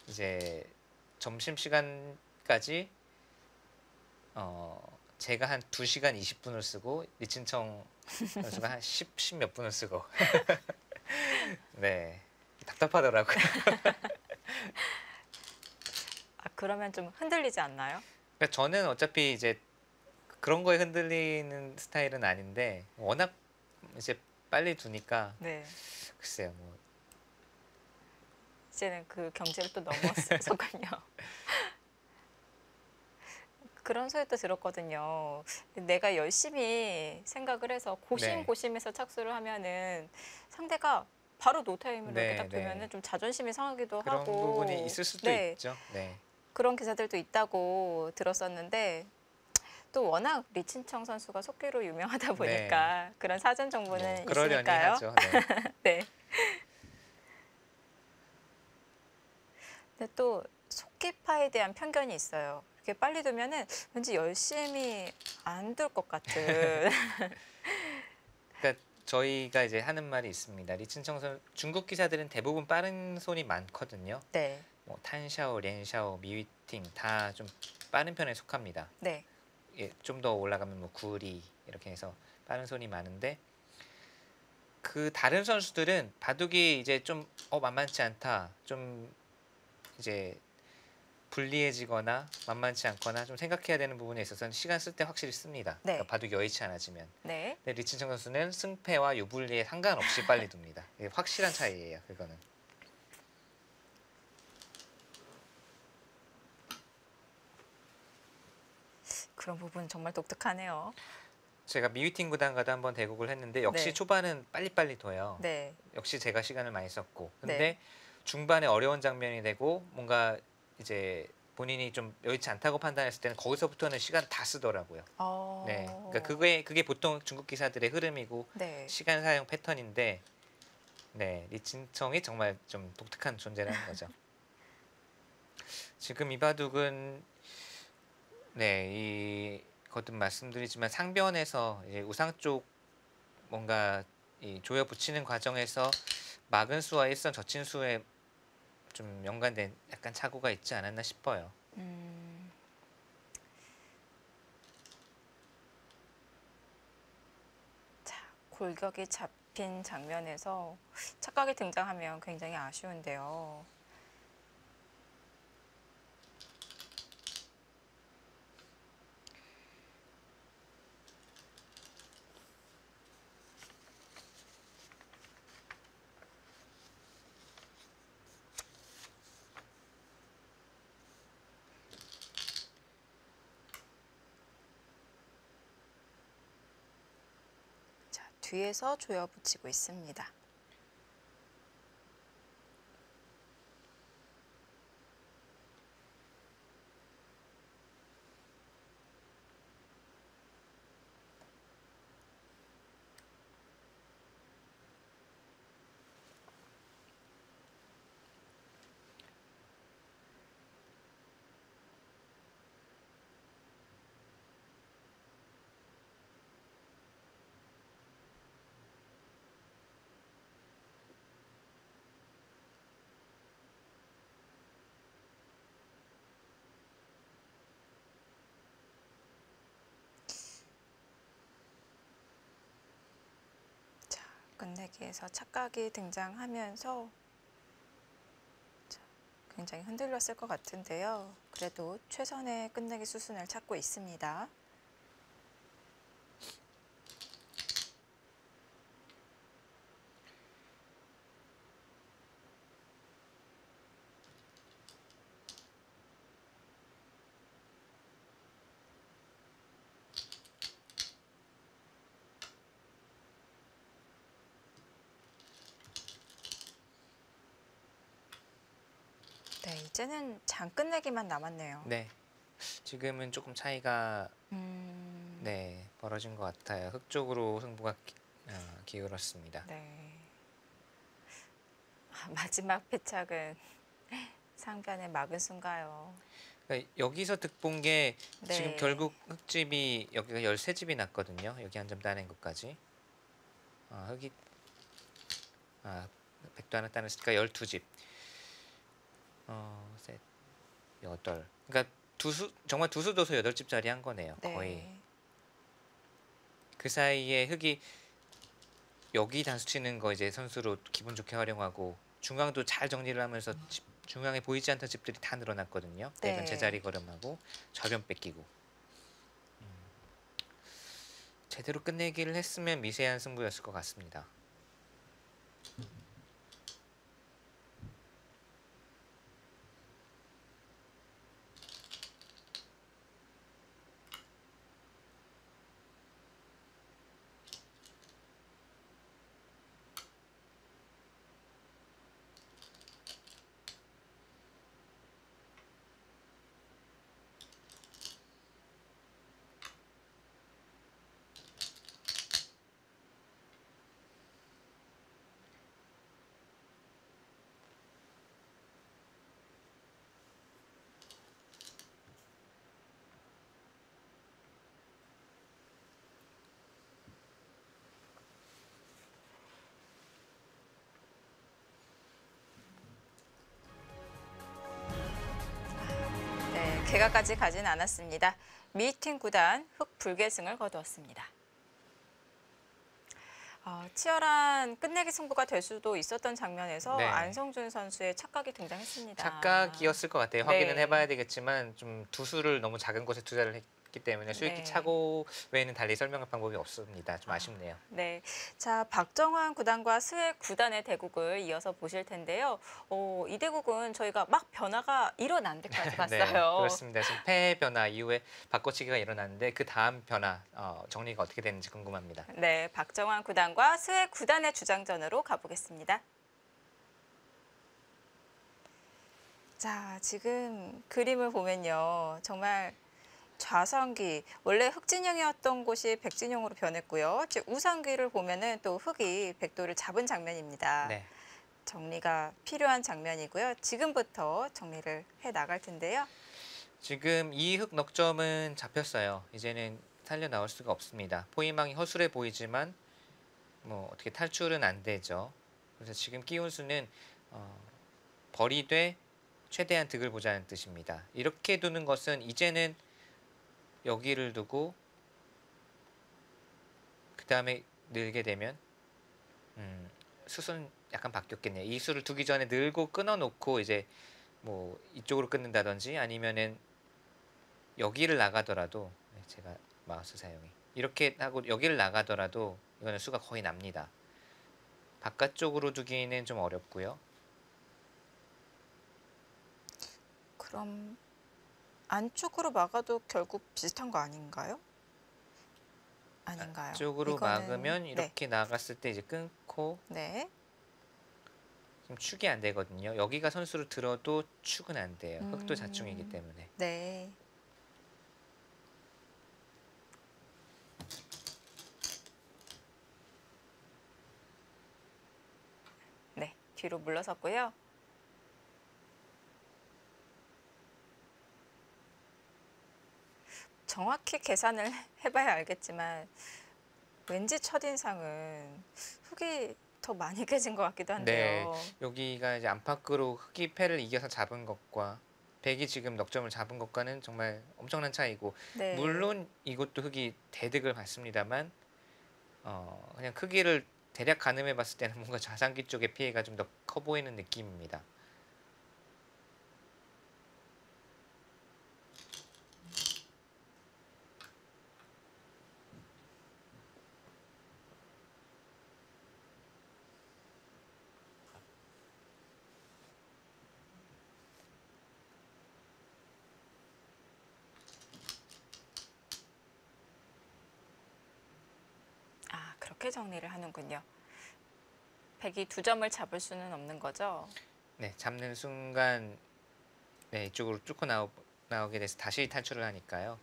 이제 점심 시간까지 제가 한 2시간 20분을 쓰고 리친청 선수가 한 10 몇 분을 쓰고 네. 답답하더라고요. 아, 그러면 좀 흔들리지 않나요? 그러니까 저는 어차피 이제 그런 거에 흔들리는 스타일은 아닌데 워낙 이제 빨리 두니까 네. 글쎄요 뭐 이제는 그 경지를 또 넘어섰군요. 그런 소리도 들었거든요. 내가 열심히 생각을 해서 네. 고심고심해서 착수를 하면은 상대가 바로 노타임으로 이렇게 네, 딱 두면은 네. 좀 자존심이 상하기도 그런 하고 부분이 있을 수도 네, 있죠. 네. 그런 기사들도 있다고 들었었는데 또 워낙 리친청 선수가 속기로 유명하다 네. 보니까 그런 사전 뭐 정보는 그러려니 있으니까요. 하죠. 네. 네. 근데 또 속기파에 대한 편견이 있어요. 이렇게 빨리 두면은 왠지 열심히 안 둘 것 같은. 그러니까 저희가 이제 하는 말이 있습니다. 리친청 선 중국 기사들은 대부분 빠른 손이 많거든요. 네, 뭐 탄샤오, 렌샤오, 미위팅 다 좀 빠른 편에 속합니다. 네, 예, 좀 더 올라가면 뭐 구리 이렇게 해서 빠른 손이 많은데 그 다른 선수들은 바둑이 이제 좀 만만치 않다. 좀 이제 불리해지거나 만만치 않거나 좀 생각해야 되는 부분에 있어서는 시간 쓸 때 확실히 씁니다. 네, 그러니까 바둑이 여의치 않아지면. 네. 근데 리친청 선수는 승패와 유불리에 상관없이 빨리 둡니다. 이게 확실한 차이예요. 그거는. 그런 부분 정말 독특하네요. 제가 미위팅 구단과도 한번 대국을 했는데 역시 네. 초반은 빨리빨리 둬요. 네, 역시 제가 시간을 많이 썼고. 근데 네. 중반에 어려운 장면이 되고 뭔가 이제 본인이 좀 여의치 않다고 판단했을 때는 거기서부터는 시간 다 쓰더라고요. 네. 그러니까 그게 보통 중국 기사들의 흐름이고 네. 시간 사용 패턴인데 네, 리친청이 정말 좀 독특한 존재라는 거죠. 지금 이 바둑은 네, 이 거듭 말씀드리지만 상변에서 이제 우상 쪽 뭔가 이 조여 붙이는 과정에서 막은 수와 일선 젖힌 수에 좀 연관된 약간 착오가 있지 않았나 싶어요. 자, 골격이 잡힌 장면에서 착각이 등장하면 굉장히 아쉬운데요. 자, 뒤에서 조여 붙이고 있습니다. 자, 끝내기에서 착각이 등장하면서 자, 굉장히 흔들렸을 것 같은데요. 그래도 최선의 끝내기 수순을 찾고 있습니다. 이제는 장 끝내기만 남았네요. 네, 지금은 조금 차이가 음, 네 벌어진 것 같아요. 흑 쪽으로 승부가 기울었습니다. 네. 마지막 패착은 상변의 막은 순가요. 그러니까 여기서 득본 게 지금 네. 결국 흑집이 여기가 13집이 났거든요. 여기 한 점 따낸 것까지. 흑이 백도 하나 따냈으니까 12집. 셋, 여덟. 그러니까 정말 두수도수 8집짜리 한 거네요. 거의. 네. 그 사이에 흑이 여기 단수 치는 거 이제 선수로 기분 좋게 활용하고 중앙도 잘 정리를 하면서 중앙에 보이지 않던 집들이 다 늘어났거든요. 네. 백은 제자리 걸음하고 좌변 뺏기고. 제대로 끝내기를 했으면 미세한 승부였을 것 같습니다. 네, 개가까지 가진 않았습니다. 미팅 구단 흑불계승을 거두었습니다. 치열한 끝내기 승부가 될 수도 있었던 장면에서 네. 안성준 선수의 착각이 등장했습니다. 착각이었을 것 같아요. 네. 확인은 해봐야 되겠지만 좀 두수를 너무 작은 곳에 투자를 했기 때문에 수익기 네. 차고 외에는 달리 설명할 방법이 없습니다. 좀 아쉽네요. 네, 자 박정환 구단과 스웩 구단의 대국을 이어서 보실 텐데요. 이 대국은 저희가 막 변화가 일어난 데까지 네, 봤어요. 그렇습니다. 지금 패 변화 이후에 바꿔치기가 일어났는데 그 다음 변화 정리가 어떻게 되는지 궁금합니다. 네, 박정환 구단과 스웩 구단의 주장전으로 가보겠습니다. 자, 지금 그림을 보면요. 정말 좌상귀, 원래 흑진영이었던 곳이 백진영으로 변했고요. 즉 우상귀를 보면은 또 흑이 백도를 잡은 장면입니다. 네. 정리가 필요한 장면이고요. 지금부터 정리를 해 나갈 텐데요. 지금 이 흑 넉점은 잡혔어요. 이제는 살려 나올 수가 없습니다. 포위망이 허술해 보이지만 뭐 어떻게 탈출은 안 되죠. 그래서 지금 끼운 수는 벌이되 최대한 득을 보자는 뜻입니다. 이렇게 두는 것은 이제는 여기를 두고 그 다음에 늘게 되면 수순 약간 바뀌었겠네요. 이 수를 두기 전에 늘고 끊어놓고 이제 뭐 이쪽으로 끊는다든지 아니면은 여기를 나가더라도 제가 마우스 사용이 이렇게 하고 여기를 나가더라도 이거는 수가 거의 납니다. 바깥쪽으로 두기는 좀 어렵고요. 그럼 안쪽으로 막아도 결국 비슷한 거 아닌가요? 아닌가요? 쪽으로 이거는- 막으면 이렇게 나갔을 때 이제 끊고 네. 지금 축이 안 되거든요. 여기가 선수로 들어도 축은 안 돼요. 흑도 자충이기 때문에. 네. 네, 뒤로 물러섰고요. 정확히 계산을 해봐야 알겠지만 왠지 첫인상은 흑이 더 많이 깨진 것 같기도 한데요. 여기가 이제 안팎으로 흑이 패를 이겨서 잡은 것과 백이 지금 넉점을 잡은 것과는 정말 엄청난 차이고 네. 물론 이것도 흑이 대득을 받습니다만 그냥 크기를 대략 가늠해 봤을 때는 뭔가 좌상기 쪽의 피해가 좀 더 커 보이는 느낌입니다. 그렇게 정리를 하는군요. 백이 2점을 잡을 수는 없는 거죠? 네, 잡는 순간 네, 이쪽으로 뚫고 나오게 돼서 다시 탈출을 하니까요.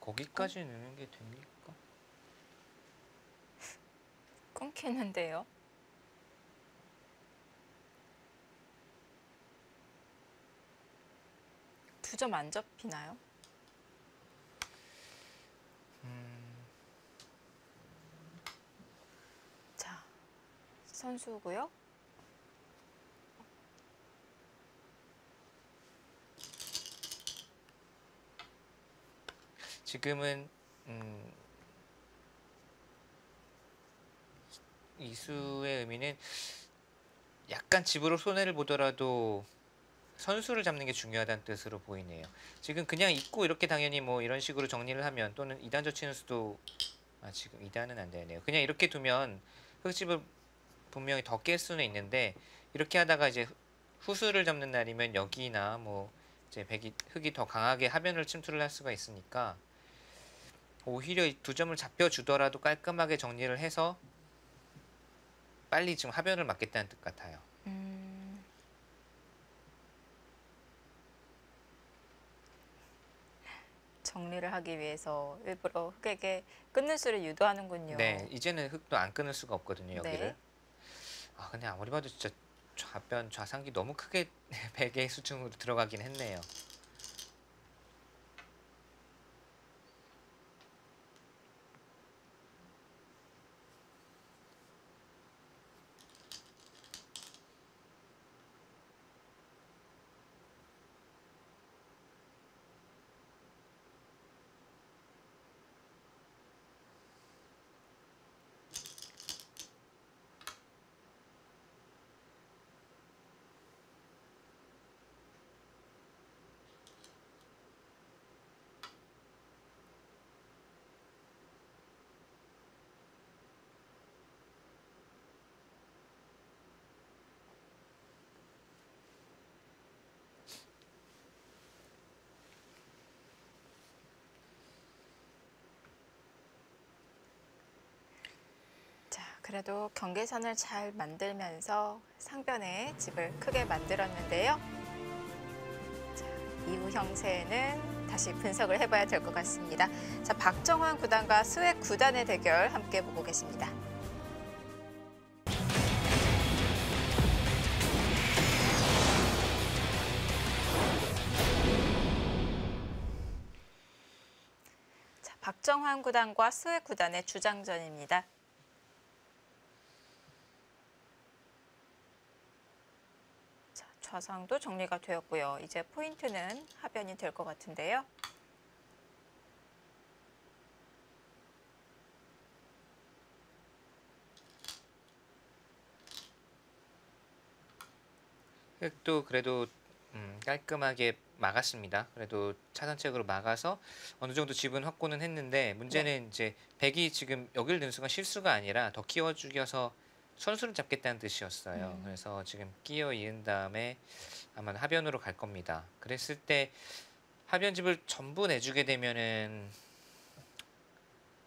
거기까지 넣는 게 됩니까? 끊기는데요. 두 점 안 접히나요? 자, 선수고요. 지금은 이수의 의미는 약간 집으로 손해를 보더라도 선수를 잡는 게 중요하다는 뜻으로 보이네요. 지금 그냥 있고 이렇게 당연히 뭐 이런 식으로 정리를 하면, 또는 2단 젖히는 수도, 지금 2단은 안 되네요. 그냥 이렇게 두면 흙집을 분명히 더 깰 수는 있는데, 이렇게 하다가 이제 후수를 잡는 날이면 여기나 뭐 이제 흙이 더 강하게 하변을 침투를 할 수가 있으니까, 오히려 이 두 점을 잡혀주더라도 깔끔하게 정리를 해서 빨리 지금 하변을 막겠다는 뜻 같아요. 정리를 하기 위해서 일부러 흙에게 끊는 수를 유도하는군요. 네, 이제는 흙도 안 끊을 수가 없거든요, 여기를. 네. 근데 아무리 봐도 진짜 좌변 좌상기 너무 크게 베개 수중으로 들어가긴 했네요. 자, 그래도 경계선을 잘 만들면서 상변에 집을 크게 만들었는데요. 자, 이후 형세는 다시 분석을 해봐야 될 것 같습니다. 자, 박정환 구단과 스웩 구단의 대결 함께 보고 계십니다. 자, 박정환 구단과 스웩 구단의 주장전입니다. 자, 좌상도 정리가 되었고요. 이제 포인트는 하변이 될 것 같은데요. 흙도 그래도 깔끔하게 막았습니다. 그래도 차선책으로 막아서 어느 정도 집은 확보는 했는데, 문제는 이제 백이 지금 여기를 넣는 순간 실수가 아니라 더 끼워 죽여서 선수를 잡겠다는 뜻이었어요. 그래서 지금 끼워 이은 다음에 아마 하변으로 갈 겁니다. 그랬을 때 하변집을 전부 내주게 되면은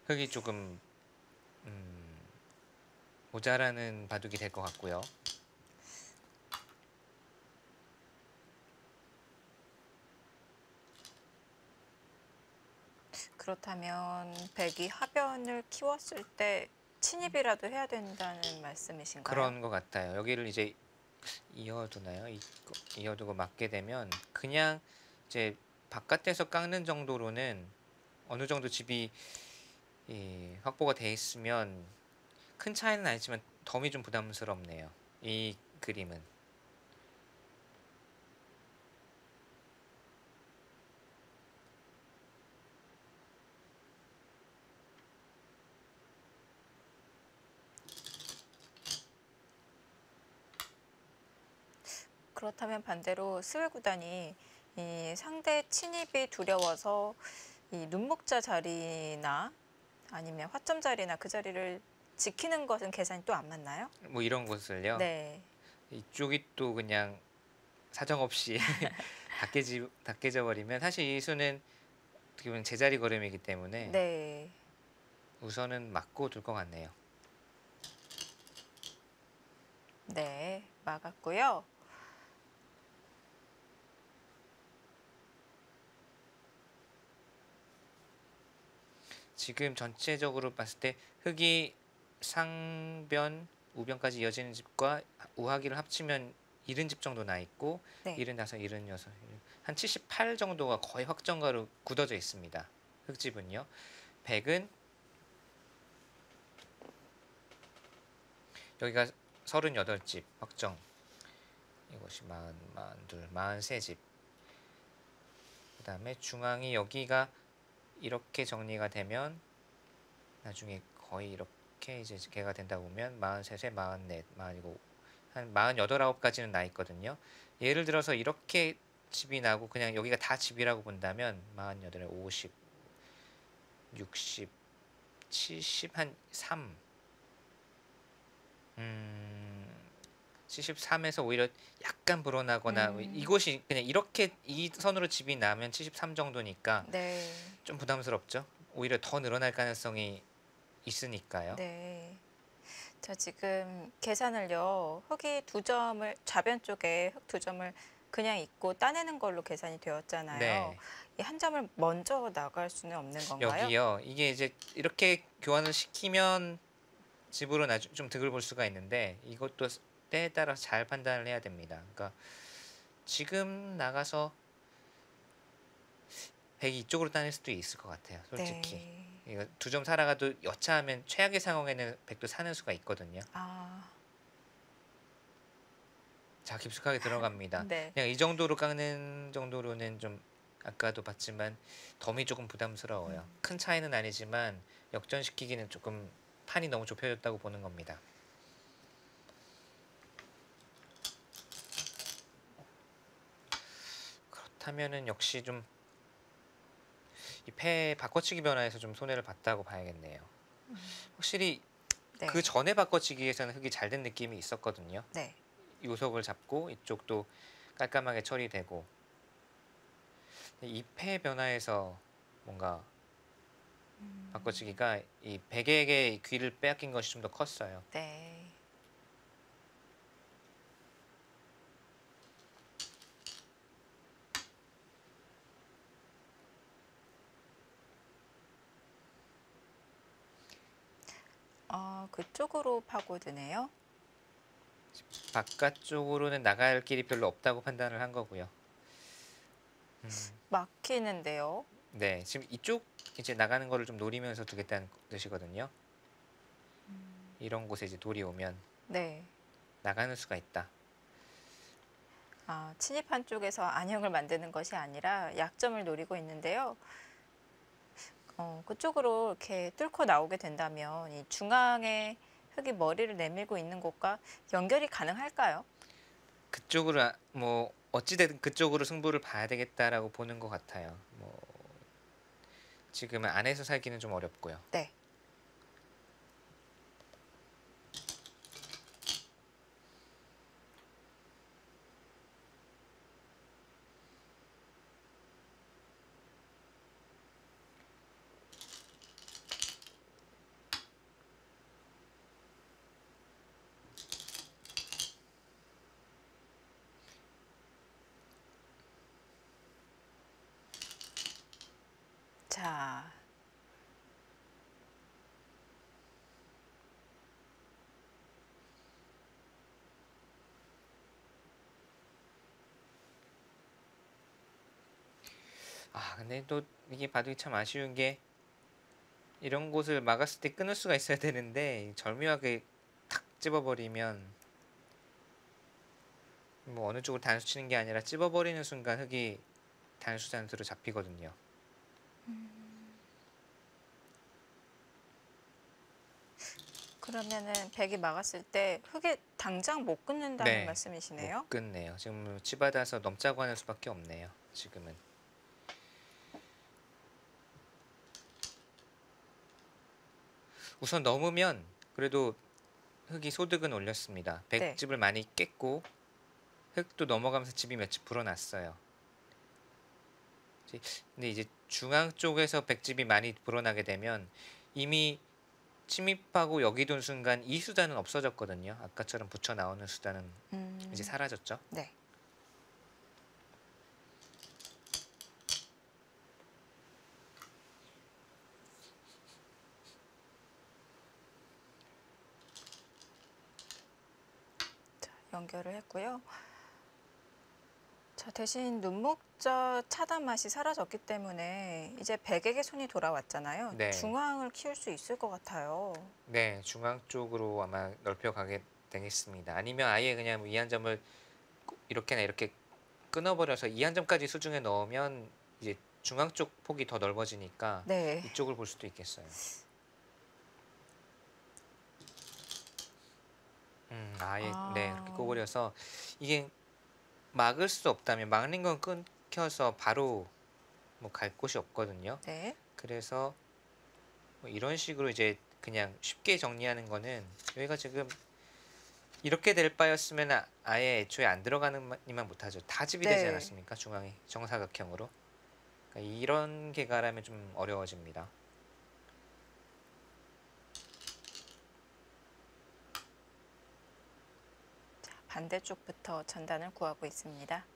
흙이 조금 모자라는 바둑이 될 것 같고요. 그렇다면 백이 하변을 키웠을 때 침입이라도 해야 된다는 말씀이신가요? 그런 것 같아요. 여기를 이제 이어두나요? 이어두고 맞게 되면 그냥 이제 바깥에서 깎는 정도로는 어느 정도 집이 확보가 돼 있으면 큰 차이는 아니지만 덤이 좀 부담스럽네요, 이 그림은. 그렇다면 반대로 스웩 구단이 이 상대 침입이 두려워서 이 눈목자 자리나 아니면 화점 자리나 그 자리를 지키는 것은 계산이 또 안 맞나요? 뭐 이런 곳을요. 네. 이쪽이 또 그냥 사정없이 다 깨져 버리면 사실 이 수는 어떻게 보면 제자리 걸음이기 때문에 네. 우선은 막고 둘 것 같네요. 네. 막았고요. 지금 전체적으로 봤을 때 흑이 상변, 우변까지 이어지는 집과 우하기를 합치면 70집 정도 나 있고 네. 75, 76, 한 78 정도가 거의 확정가로 굳어져 있습니다. 흑집은요. 100은 여기가 38집 확정. 이것이 42, 43집. 그다음에 중앙이 여기가 이렇게 정리가 되면 나중에 거의 이렇게 이제 개가 된다 보면 43에 44, 47, 한 48, 9까지는 나 있거든요. 예를 들어서 이렇게 집이 나고 그냥 여기가 다 집이라고 본다면 48에 50, 60, 70, 한 3. 73에서 오히려 약간 불어나거나 이곳이 그냥 이렇게 이 선으로 집이 나면 73 정도니까 네. 좀 부담스럽죠. 오히려 더 늘어날 가능성이 있으니까요. 네. 자, 지금 계산을요. 흑이 2점을 좌변 쪽에 흑 2점을 그냥 있고 따내는 걸로 계산이 되었잖아요. 네. 이 한 점을 먼저 나갈 수는 없는 건가요? 여기요. 이게 이제 이렇게 교환을 시키면 집으로 좀 득을 볼 수가 있는데 이것도 때에 따라서 잘 판단을 해야 됩니다. 그러니까 지금 나가서 100이 이쪽으로 따낼 수도 있을 것 같아요. 솔직히. 네. 이거 2점 살아가도 여차하면 최악의 상황에는 100도 사는 수가 있거든요. 아, 자, 깊숙하게 들어갑니다. 네. 그냥 이 정도로 깎는 정도로는 좀 아까도 봤지만 덤이 조금 부담스러워요. 큰 차이는 아니지만 역전시키기는 조금 판이 너무 좁혀졌다고 보는 겁니다. 그렇다면은 역시 좀 이 패 바꿔치기 변화에서 좀 손해를 봤다고 봐야겠네요. 확실히 네. 그 전에 바꿔치기에서는 흑이 잘 된 느낌이 있었거든요. 네. 요석을 잡고 이쪽도 깔끔하게 처리되고 이 패 변화에서 뭔가 바꿔치기가 이 백에게 귀를 빼앗긴 것이 좀 더 컸어요. 네. 그쪽으로 파고드네요. 바깥쪽으로는 나갈 길이 별로 없다고 판단을 한 거고요. 막히는데요. 네, 지금 이쪽 이제 나가는 거를 좀 노리면서 두겠다는 뜻이거든요. 이런 곳에 이제 돌이 오면 네. 나가는 수가 있다. 침입한 쪽에서 안형을 만드는 것이 아니라 약점을 노리고 있는데요. 그쪽으로 이렇게 뚫고 나오게 된다면 이 중앙에 흑이 머리를 내밀고 있는 곳과 연결이 가능할까요? 그쪽으로 뭐 어찌되든 그쪽으로 승부를 봐야 되겠다라고 보는 것 같아요. 뭐 지금은 안에서 살기는 좀 어렵고요. 네. 자, 근데 또 이게 바둑이 참 아쉬운 게 이런 곳을 막았을 때 끊을 수가 있어야 되는데 절묘하게 탁 집어버리면 뭐 어느 쪽으로 단수 치는 게 아니라 찝어버리는 순간 흑이 단수 잔수로 잡히거든요. 그러면은 백이 막았을 때 흙에 당장 못 끊는다는 네, 말씀이시네요. 못 끝내요. 지금 치받아서 넘자고 하는 수밖에 없네요. 지금은. 우선 넘으면 그래도 흙이 소득은 올렸습니다. 네. 백집을 많이 깼고 흙도 넘어가면서 집이 몇 집 불어났어요. 근데 이제 중앙 쪽에서 백집이 많이 불어나게 되면 이미 침입하고 여기 둔 순간 이 수단은 없어졌거든요. 아까처럼 붙여 나오는 수단은 이제 사라졌죠. 네. 자, 연결을 했고요. 자, 대신 눈목자 차단 맛이 사라졌기 때문에 이제 백에게 손이 돌아왔잖아요. 네. 중앙을 키울 수 있을 것 같아요. 네, 중앙 쪽으로 아마 넓혀가게 되겠습니다. 아니면 아예 그냥 이 한 점을 이렇게나 이렇게 끊어버려서 이 한 점까지 수중에 넣으면 이제 중앙 쪽 폭이 더 넓어지니까 네. 이쪽을 볼 수도 있겠어요. 아예 네, 이렇게 꼬부려서 이게 막을 수 없다면 막는 건 끊겨서 바로 뭐 갈 곳이 없거든요. 네. 그래서 뭐 이런 식으로 이제 그냥 쉽게 정리하는 거는 여기가 지금 이렇게 될 바였으면 아예 애초에 안 들어가는만 못하죠. 타집이 되지 네. 않았습니까? 중앙에 정사각형으로. 그러니까 이런 개가라면 좀 어려워집니다. 반대쪽부터 전단을 구하고 있습니다.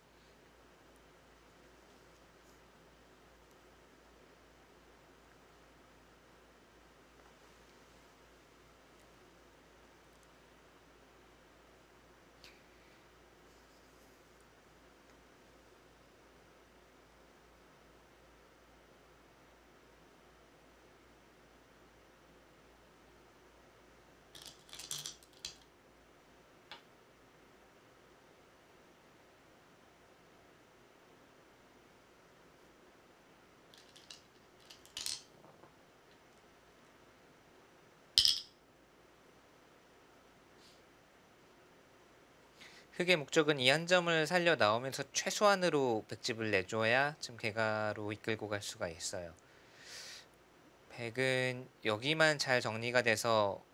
흙의 목적은 이 한 점을 살려 나오면서 최소한으로 백집을 내줘야 지금 개가로 이끌고 갈 수가 있어요. 백은 여기만 잘 정리가 돼서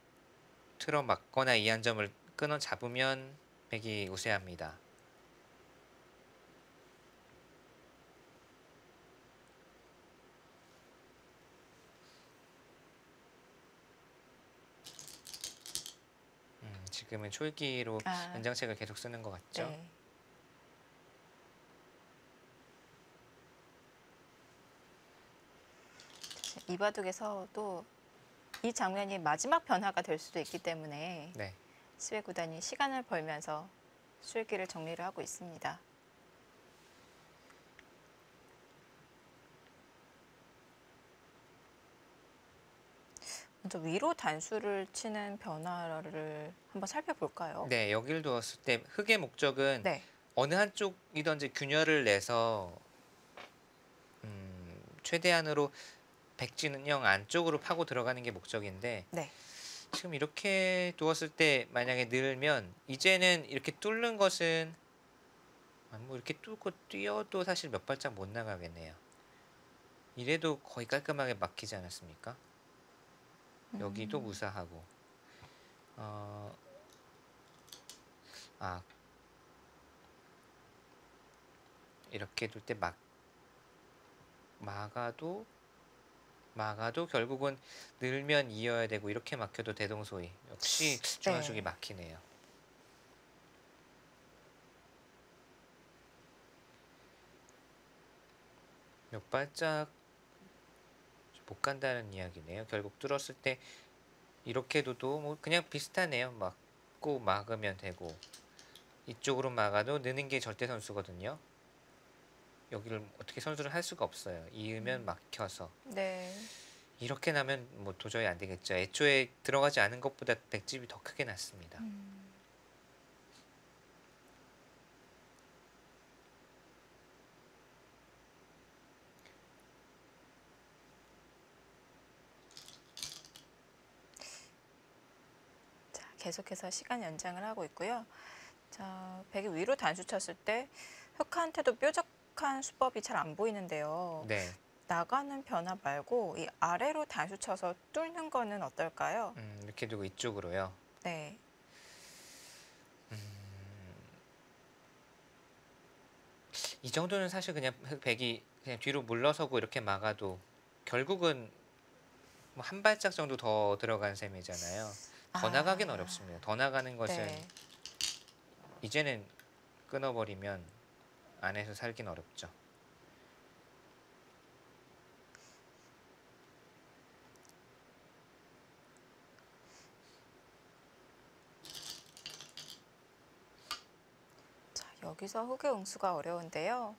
틀어 막거나 이 한 점을 끊어 잡으면 백이 우세합니다. 지금은 촐기로 연장책을 계속 쓰는 것 같죠. 네. 이 바둑에서도 이 장면이 마지막 변화가 될 수도 있기 때문에 네. 스웨 구단이 시간을 벌면서 술기를 정리를 하고 있습니다. 먼저 위로 단수를 치는 변화를 한번 살펴볼까요? 네, 여기를 두었을 때 흙의 목적은 네. 어느 한쪽이든지 균열을 내서 최대한으로 백진영 안쪽으로 파고 들어가는 게 목적인데 네. 지금 이렇게 두었을 때 만약에 늘면 이제는 이렇게 뚫는 것은 뭐 이렇게 뚫고 뛰어도 사실 몇 발짝 못 나가겠네요. 이래도 거의 깔끔하게 막히지 않았습니까? 여기도 무사하고 이렇게 둘 때 막아도 결국은 늘면 이어야 되고 이렇게 막혀도 대동소이. 역시 중앙쪽이 막히네요. 몇 발짝 못 간다는 이야기네요. 결국 뚫었을 때 이렇게 둬도 뭐 그냥 비슷하네요. 막고 막으면 되고 이쪽으로 막아도 느는 게 절대 선수거든요. 여기를 어떻게 선수를 할 수가 없어요. 이으면 막혀서. 네. 이렇게 나면 뭐 도저히 안 되겠죠. 애초에 들어가지 않은 것보다 백집이 더 크게 났습니다. 계속해서 시간 연장을 하고 있고요. 자, 백이 위로 단수 쳤을 때 흑한테도 뾰족한 수법이 잘 안 보이는데요. 네. 나가는 변화 말고 이 아래로 단수 쳐서 뚫는 거는 어떨까요? 이렇게 두고 이쪽으로요. 네. 이 정도는 사실 그냥 백이 그냥 뒤로 물러서고 이렇게 막아도 결국은 뭐 한 발짝 정도 더 들어간 셈이잖아요. 더 나가긴 어렵습니다. 더 나가는 것은 네. 이제는 끊어버리면 안에서 살긴 어렵죠. 자, 여기서 흑의 응수가 어려운데요.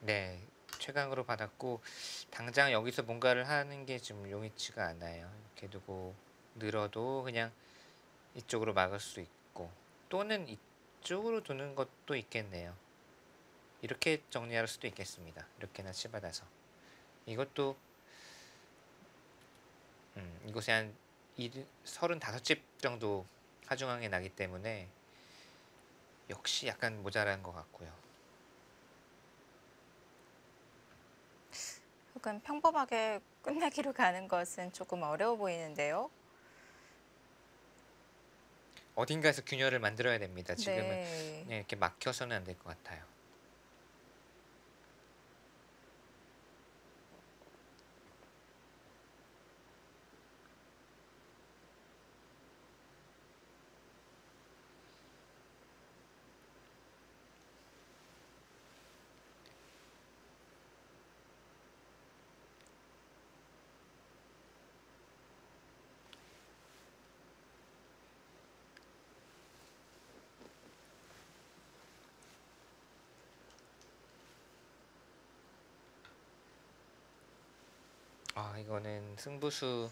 네, 최강으로 받았고 당장 여기서 뭔가를 하는 게 지금 용이치가 않아요. 이렇게 두고 늘어도 그냥 이쪽으로 막을 수 있고 또는 이쪽으로 두는 것도 있겠네요. 이렇게 정리할 수도 있겠습니다. 이렇게나 치받아서 이것도 이곳에 한 35집 정도 하중항에 나기 때문에 역시 약간 모자란 것 같고요. 흑은 평범하게 끝내기로 가는 것은 조금 어려워 보이는데요. 어딘가에서 균열을 만들어야 됩니다. 지금은 네. 그냥 이렇게 막혀서는 안 될 것 같아요. 이거는 승부수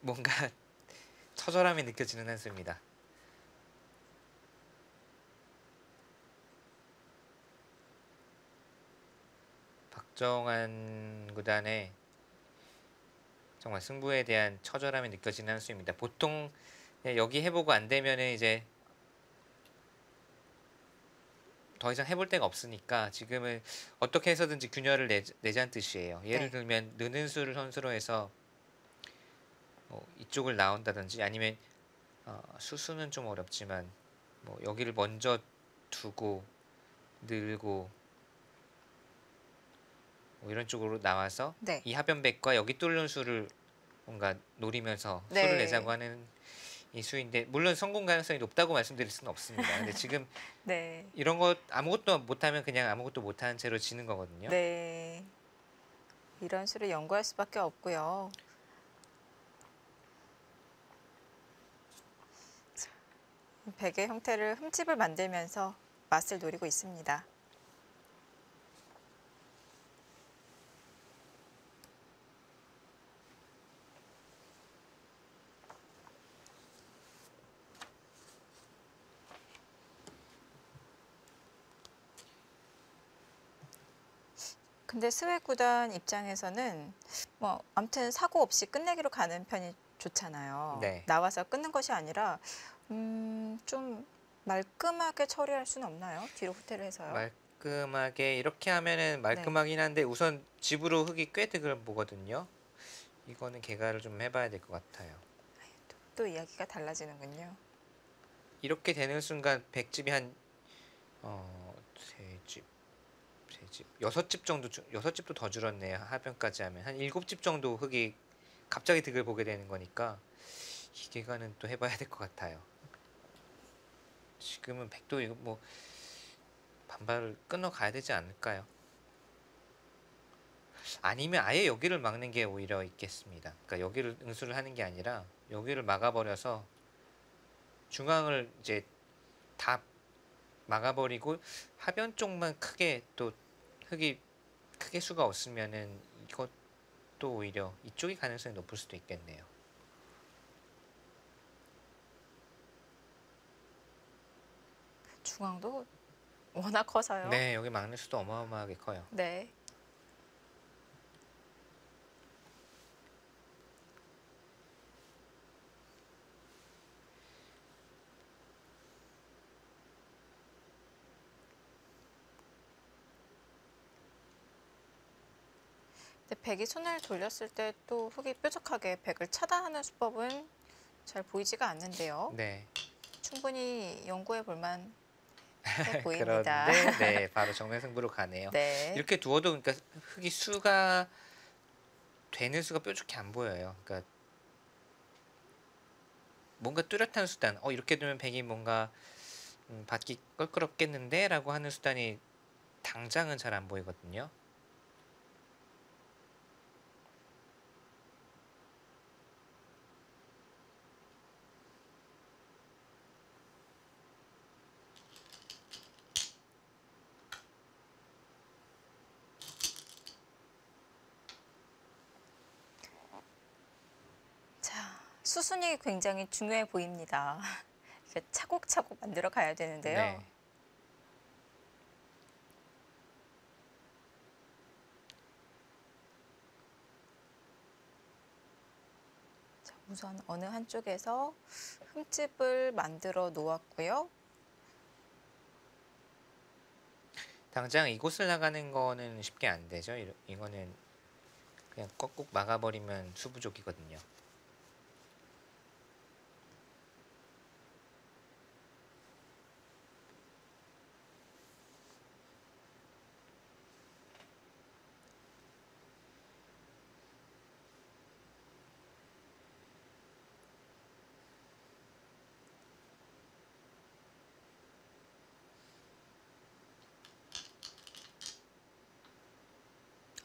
뭔가 처절함이 느껴지는 한 수입니다. 박정환 구단의 정말 승부에 대한 처절함이 느껴지는 한 수입니다. 보통 여기 해보고 안 되면은 이제 더 이상 해볼 데가 없으니까 지금은 어떻게 해서든지 균열을 내자는 뜻이에요. 예를 네. 들면 느는 수를 선수로 해서 이쪽을 나온다든지 아니면 수수는 좀 어렵지만 뭐 여기를 먼저 두고 늘고 뭐 이런 쪽으로 나와서 네. 이 하변백과 여기 뚫는 수를 뭔가 노리면서 네. 수를 내자고 하는 이 수인데 물론 성공 가능성이 높다고 말씀드릴 수는 없습니다. 근데 지금 네. 이런 것 아무것도 못하면 그냥 아무것도 못하는 채로 지는 거거든요. 네. 이런 수를 연구할 수밖에 없고요. 백의 형태를 흠집을 만들면서 맛을 노리고 있습니다. 근데 스웨 구단 입장에서는 뭐 아무튼 사고 없이 끝내기로 가는 편이 좋잖아요. 네. 나와서 끊는 것이 아니라 좀 말끔하게 처리할 수는 없나요? 뒤로 후퇴를 해서요. 말끔하게 이렇게 하면은 말끔하긴 한데 우선 집으로 흙이 꽤 들어보거든요. 이거는 개가를 좀 해봐야 될 것 같아요. 또 이야기가 달라지는군요. 이렇게 되는 순간 백집이 한 세 집, 여섯 집 정도 여섯 집도 더 줄었네요. 하변까지 하면 한 일곱 집 정도 흙이 갑자기 득을 보게 되는 거니까 이 개가는 또 해봐야 될 것 같아요. 지금은 백도 이거 뭐 반발을 끊어 가야 되지 않을까요? 아니면 아예 여기를 막는 게 오히려 있겠습니다. 그러니까 여기를 응수를 하는 게 아니라 여기를 막아버려서 중앙을 이제 다 막아버리고 하변 쪽만 크게 또 흙이 크게 수가 없으면은 이것도 오히려 이쪽이 가능성이 높을 수도 있겠네요. 중앙도 워낙 커서요. 네, 여기 막는 수도 어마어마하게 커요. 네. 근데 백이 손을 돌렸을 때 또 흑이 뾰족하게 백을 차단하는 수법은 잘 보이지가 않는데요. 네. 충분히 연구해 볼 만해 보입니다. 그런데 네, 바로 정면 승부로 가네요. 네. 이렇게 두어도 그러니까 흑이 수가 되는 수가 뾰족히 안 보여요. 그러니까 뭔가 뚜렷한 수단, 이렇게 두면 백이 뭔가 받기 껄끄럽겠는데라고 하는 수단이 당장은 잘 안 보이거든요. 자, 수순이 굉장히 중요해 보입니다. 이렇게 차곡차곡 만들어 가야 되는데요. 네. 자, 우선 어느 한쪽에서 흠집을 만들어 놓았고요. 당장 이곳을 나가는 거는 쉽게 안 되죠. 이거는 그냥 꾹꾹 막아버리면 수부족이거든요.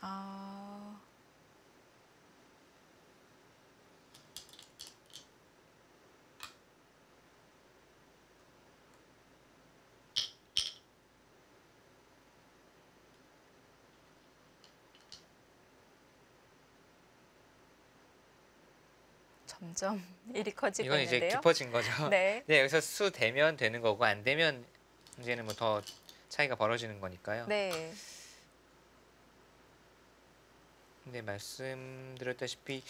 아, 점점 일이 커지고 이건 이제 있는데요. 깊어진 거죠. 네. 네, 여기서 수 되면 되는 거고 안 되면 이제는 뭐 더 차이가 벌어지는 거니까요. 네. 근데 말씀드렸다시피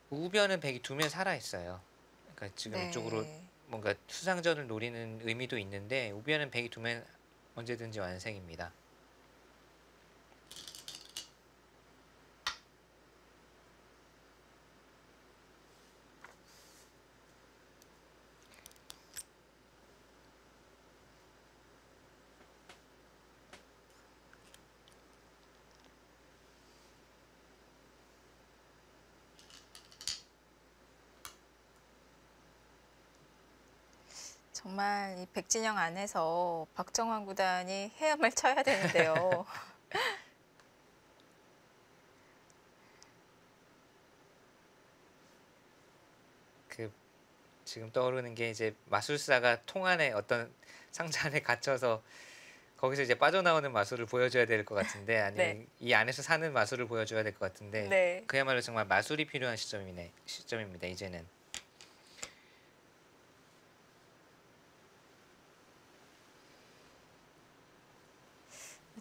우변은 백이 두면 살아 있어요. 그러니까 지금 네. 이쪽으로 뭔가 수상전을 노리는 의미도 있는데 우변은 백이 두면 언제든지 완승입니다. 정말 이 백진영 안에서 박정환 구단이 헤엄을 쳐야 되는데요. 그 지금 떠오르는 게 이제 마술사가 통 안에 어떤 상자 안에 갇혀서 거기서 이제 빠져나오는 마술을 보여줘야 될 것 같은데 아니면 네. 이 안에서 사는 마술을 보여줘야 될 것 같은데 네. 그야말로 정말 마술이 필요한 시점입니다. 이제는.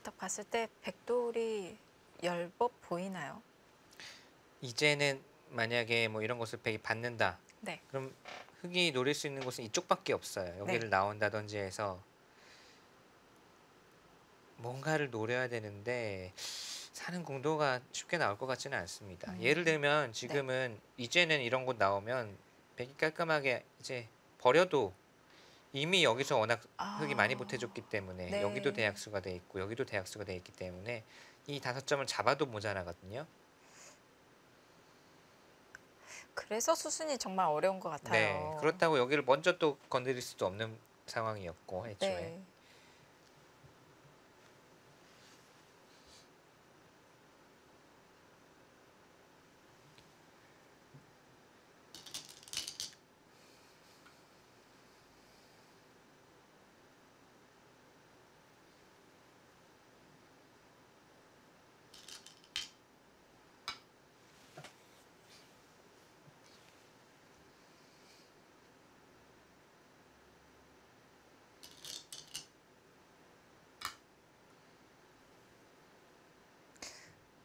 딱 봤을 때 백돌이 열법 보이나요? 이제는 만약에 뭐 이런 것을 백이 받는다. 네. 그럼 흑이 노릴 수 있는 곳은 이쪽밖에 없어요. 여기를 네. 나온다든지 해서 뭔가를 노려야 되는데 사는 공도가 쉽게 나올 것 같지는 않습니다. 예를 들면 지금은 이제는 이런 곳 나오면 백이 깔끔하게 이제 버려도 이미 여기서 워낙 흑이 많이 보태줬기 때문에 네. 여기도 대약수가 돼 있고 여기도 대약수가 돼 있기 때문에 이 5점을 잡아도 모자라거든요. 그래서 수순이 정말 어려운 것 같아요. 네, 그렇다고 여기를 먼저 또 건드릴 수도 없는 상황이었고 애초에. 네.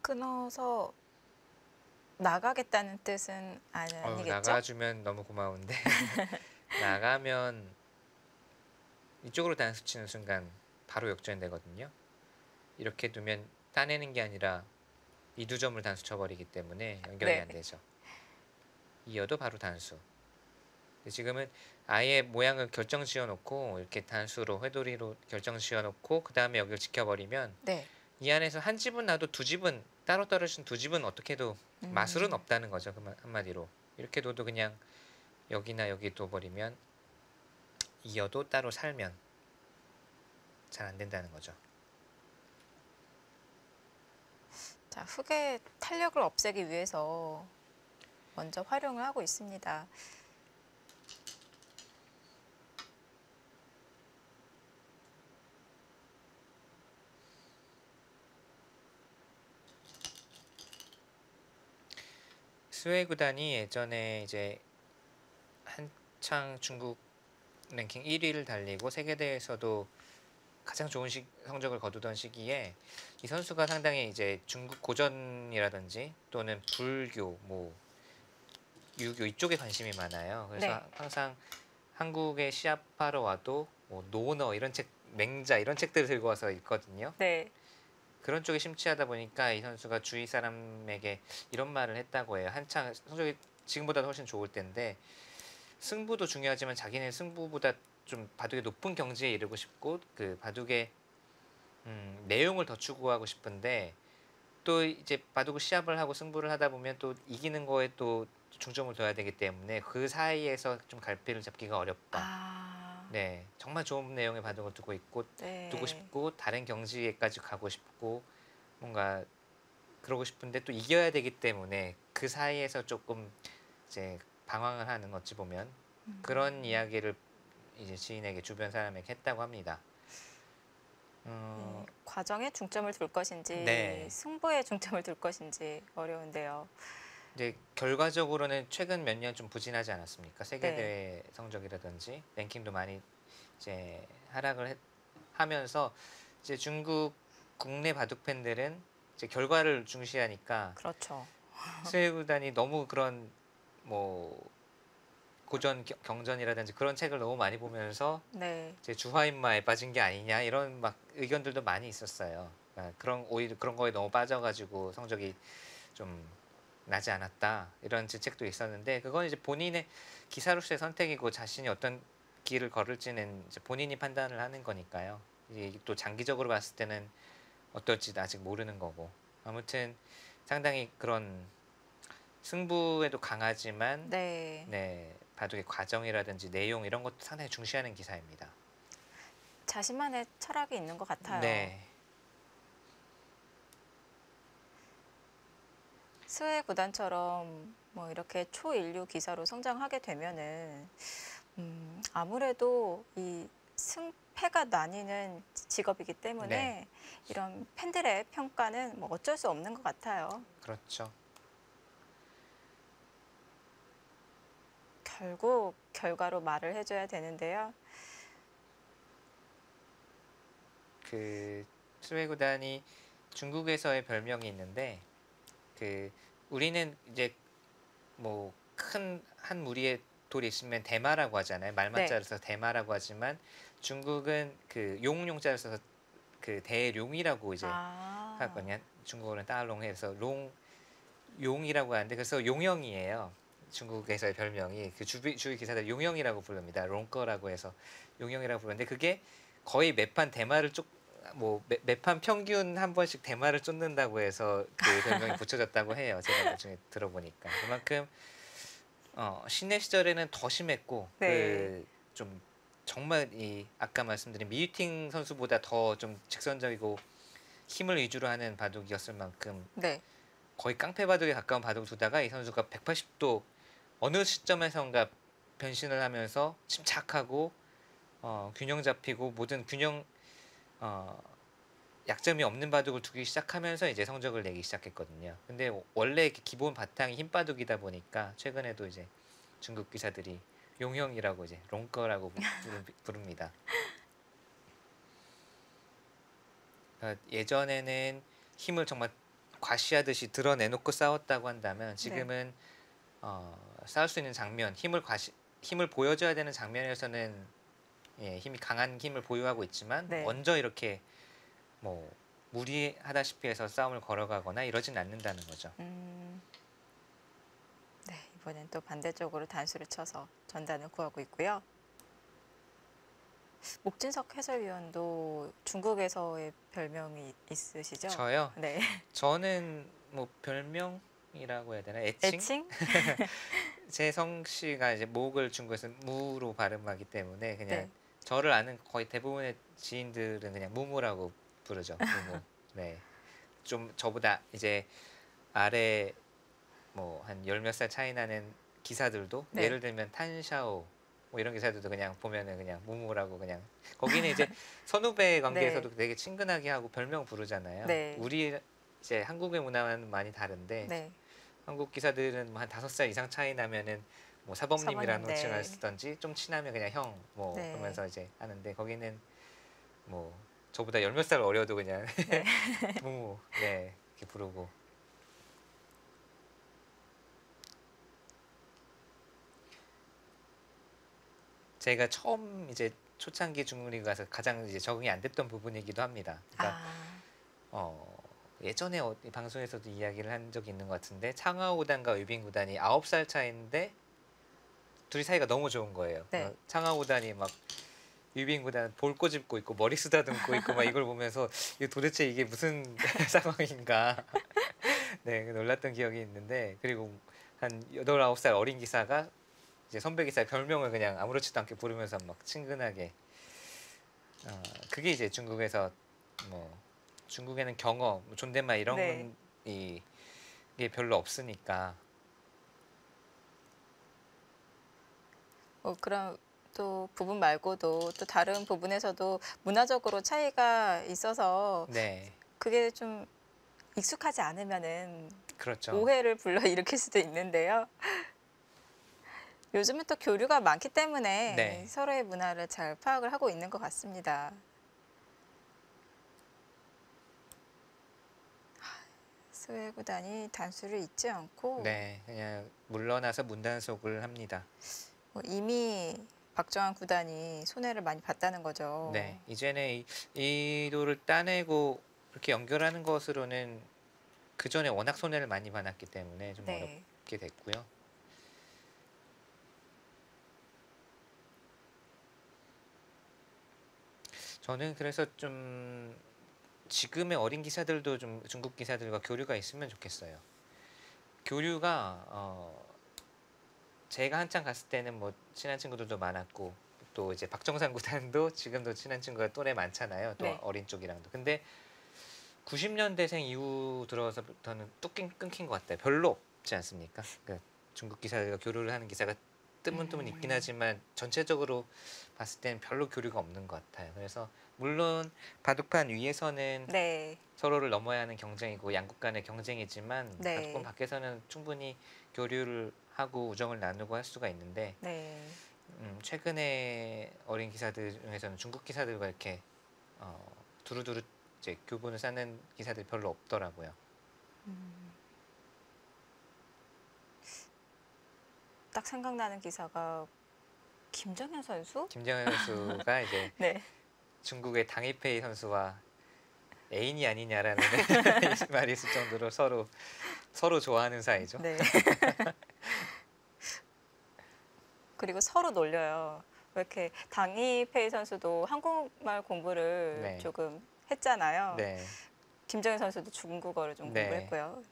끊어서 나가겠다는 뜻은 아니겠죠? 나가주면 너무 고마운데 나가면 이쪽으로 단수 치는 순간 바로 역전되거든요. 이렇게 두면 따내는 게 아니라 이 두 점을 단수 쳐버리기 때문에 연결이 네. 안 되죠. 이어도 바로 단수. 근데 지금은 아예 모양을 결정 지어놓고 이렇게 단수로 회돌이로 결정 지어놓고 그 다음에 여기를 지켜버리면 네. 이 안에서 한 집은 놔도 두 집은 따로 떨어진 두 집은 어떻게 해도 마술은 없다는 거죠. 한마디로 이렇게 둬도 그냥 여기나 여기 둬버리면 이어도 따로 살면 잘 안 된다는 거죠. 자, 흙의 탄력을 없애기 위해서 먼저 활용을 하고 있습니다. 스웨 구단이 예전에 이제 한창 중국 랭킹 1위를 달리고 세계대회에서도 가장 좋은 성적을 거두던 시기에 이 선수가 상당히 이제 중국 고전이라든지 또는 불교, 뭐 유교 이쪽에 관심이 많아요. 그래서 네. 항상 한국에 시합하러 와도 뭐 노너 이런 책, 맹자 이런 책들을 들고 와서 읽거든요. 네. 그런 쪽에 심취하다 보니까 이 선수가 주위 사람에게 이런 말을 했다고 해요. 한창 성적이 지금보다 훨씬 좋을 때인데 승부도 중요하지만 자기는 승부보다 좀 바둑의 높은 경지에 이르고 싶고 그 바둑의 내용을 더 추구하고 싶은데 또 이제 바둑을 시합을 하고 승부를 하다 보면 또 이기는 거에 또 중점을 둬야 되기 때문에 그 사이에서 좀 갈피를 잡기가 어렵다. 아, 네, 정말 좋은 내용의 바둑을 네. 두고 싶고 다른 경지에까지 가고 싶고 뭔가 그러고 싶은데 또 이겨야 되기 때문에 그 사이에서 조금 이제 방황을 하는 어찌 보면 그런 이야기를 이제 지인에게 주변 사람에게 했다고 합니다. 과정에 중점을 둘 것인지 네. 승부에 중점을 둘 것인지 어려운데요. 이제 결과적으로는 최근 몇 년 좀 부진하지 않았습니까? 세계대회 성적이라든지 랭킹도 많이 이제 하면서 이제 중국 국내 바둑 팬들은 이제 결과를 중시하니까 그렇죠. 스웨 구단이 너무 그런 뭐 고전 경전이라든지 그런 책을 너무 많이 보면서 네. 이제 주화인마에 빠진 게 아니냐 이런 막 의견들도 많이 있었어요. 그러니까 오히려 그런 거에 너무 빠져가지고 성적이 좀 나지 않았다 이런 지책도 있었는데 그건 이제 본인의 기사로서의 선택이고 자신이 어떤 길을 걸을지는 이제 본인이 판단을 하는 거니까요. 이게 또 장기적으로 봤을 때는 어떨지도 아직 모르는 거고 아무튼 상당히 그런 승부에도 강하지만 네. 네, 바둑의 과정이라든지 내용 이런 것도 상당히 중시하는 기사입니다. 자신만의 철학이 있는 것 같아요. 네, 스웨 구단처럼 뭐 이렇게 초인류 기사로 성장하게 되면은 아무래도 이 승패가 나뉘는 직업이기 때문에 네. 이런 팬들의 평가는 뭐 어쩔 수 없는 것 같아요. 그렇죠. 결국 결과로 말을 해줘야 되는데요. 그 스웨 구단이 중국에서의 별명이 있는데 그 우리는 이제 뭐 큰 한 무리의 돌이 있으면 대마라고 하잖아요. 말만자를 써서 대마라고 하지만 중국은 그 용자를 써서 그 대룡이라고 이제 하거든요. 중국어는 따롱해서 용이라고 하는데 그래서 용형이에요. 중국에서의 별명이 그 주위 기사들 용형이라고 부릅니다. 롱거라고 해서 용형이라고 부르는데 그게 거의 매판 대마를 뭐 매판 평균 한 번씩 대마를 쫓는다고 해서 그 별명이 붙여졌다고 해요. 제가 나중에 들어보니까 그만큼 신예 시절에는 더 심했고 네. 그 좀 정말 이 아까 말씀드린 미유팅 선수보다 더 좀 직선적이고 힘을 위주로 하는 바둑이었을 만큼 네. 거의 깡패 바둑에 가까운 바둑을 두다가 이 선수가 180도 어느 시점에선가 변신을 하면서 침착하고 균형 잡히고 모든 균형 약점이 없는 바둑을 두기 시작하면서 이제 성적을 내기 시작했거든요. 근데 원래 기본 바탕이 흰 바둑이다 보니까 최근에도 이제 중국 기사들이 용형이라고 이제 롱거라고 부릅니다. 예전에는 힘을 정말 과시하듯이 드러내놓고 싸웠다고 한다면 지금은 싸울 수 있는 장면, 힘을 보여줘야 되는 장면에서는 예, 힘이 강한 힘을 보유하고 있지만 네. 먼저 이렇게 뭐 무리하다시피 해서 싸움을 걸어가거나 이러진 않는다는 거죠. 네, 이번엔 또 반대쪽으로 단수를 쳐서 전단을 구하고 있고요. 목진석 해설위원도 중국에서의 별명이 있으시죠? 저요? 네. 저는 뭐 별명이라고 해야 되나? 애칭? 애칭? 제 성씨가 이제 목을 중국에서 무로 발음하기 때문에 그냥 네. 저를 아는 거의 대부분의 지인들은 그냥 무무라고 부르죠. 무무. 네. 좀 저보다 이제 아래 뭐 한 열 몇 살 차이 나는 기사들도 네. 예를 들면 탄샤오 뭐 이런 기사들도 그냥 보면은 그냥 무무라고 그냥 거기는 이제 선후배 관계에서도 네. 되게 친근하게 하고 별명 부르잖아요. 네. 우리 이제 한국의 문화와는 많이 다른데 네. 한국 기사들은 뭐 한 5살 이상 차이 나면은 뭐 사범님이라는 사모님, 네. 호칭을 쓰던지 좀 친하면 그냥 형 뭐 네. 그러면서 이제 하는데 거기는 뭐 저보다 열 몇 살 어려도 그냥 네. 무무 네 이렇게 부르고 제가 처음 이제 초창기 중국 리그 가서 가장 이제 적응이 안 됐던 부분이기도 합니다. 그러니까 예전에 방송에서도 이야기를 한 적이 있는 것 같은데 창하오 구단과 유빈 구단이 9살 차이인데 둘이 사이가 너무 좋은 거예요. 네. 창하오 구단이 막 유빈 구단 볼 꼬집고 있고 머리 쓰다듬고 있고 막 이걸 보면서 이게 도대체 이게 무슨 상황인가 네 놀랐던 기억이 있는데 그리고 한 8, 9살 어린 기사가 이제 선배 기사의 별명을 그냥 아무렇지도 않게 부르면서 막 친근하게 그게 이제 중국에서 뭐 중국에는 경어, 뭐 존댓말 이런 네. 이게 별로 없으니까 그런 또 부분 말고도 또 다른 부분에서도 문화적으로 차이가 있어서 네 그게 좀 익숙하지 않으면은 그렇죠. 오해를 불러일으킬 수도 있는데요. 요즘은 또 교류가 많기 때문에 네. 서로의 문화를 잘 파악을 하고 있는 것 같습니다. 스웨 구단이 단수를 잊지 않고 네 그냥 물러나서 문단속을 합니다. 이미 박정환 구단이 손해를 많이 봤다는 거죠. 네 이제는 이 도를 따내고 이렇게 연결하는 것으로는 그 전에 워낙 손해를 많이 받았기 때문에 좀 네. 어렵게 됐고요. 저는 그래서 좀 지금의 어린 기사들도 좀 중국 기사들과 교류가 있으면 좋겠어요. 교류가 제가 한창 갔을 때는 뭐 친한 친구들도 많았고 또 이제 박정상 구단도 지금도 친한 친구가 또래 많잖아요. 또 네. 어린 쪽이랑도. 근데 90년대생 이후 들어서부터는 뚝 끊긴 것 같아요. 별로 없지 않습니까? 그러니까 중국 기사들과 교류를 하는 기사가 뜨문뜨문 있긴 하지만 전체적으로 봤을 때는 별로 교류가 없는 것 같아요. 그래서 물론 바둑판 위에서는 네. 서로를 넘어야 하는 경쟁이고 양국 간의 경쟁이지만 네. 바둑판 밖에서는 충분히 교류를 하고 우정을 나누고 할 수가 있는데 네. 최근에 어린 기사들 중에서는 중국 기사들과 이렇게 두루두루 이제 교분을 쌓는 기사들이 별로 없더라고요. 딱 생각나는 기사가 김정현 선수? 김정현 선수가 이제 네. 중국의 당이페이 선수와 애인이 아니냐라는 말이 있을 정도로 서로 좋아하는 사이죠. 네. 그리고 서로 놀려요. 왜 이렇게 당이페이 선수도 한국말 공부를 네. 조금 했잖아요. 네, 김정현 선수도 중국어를 좀 네. 공부했고요.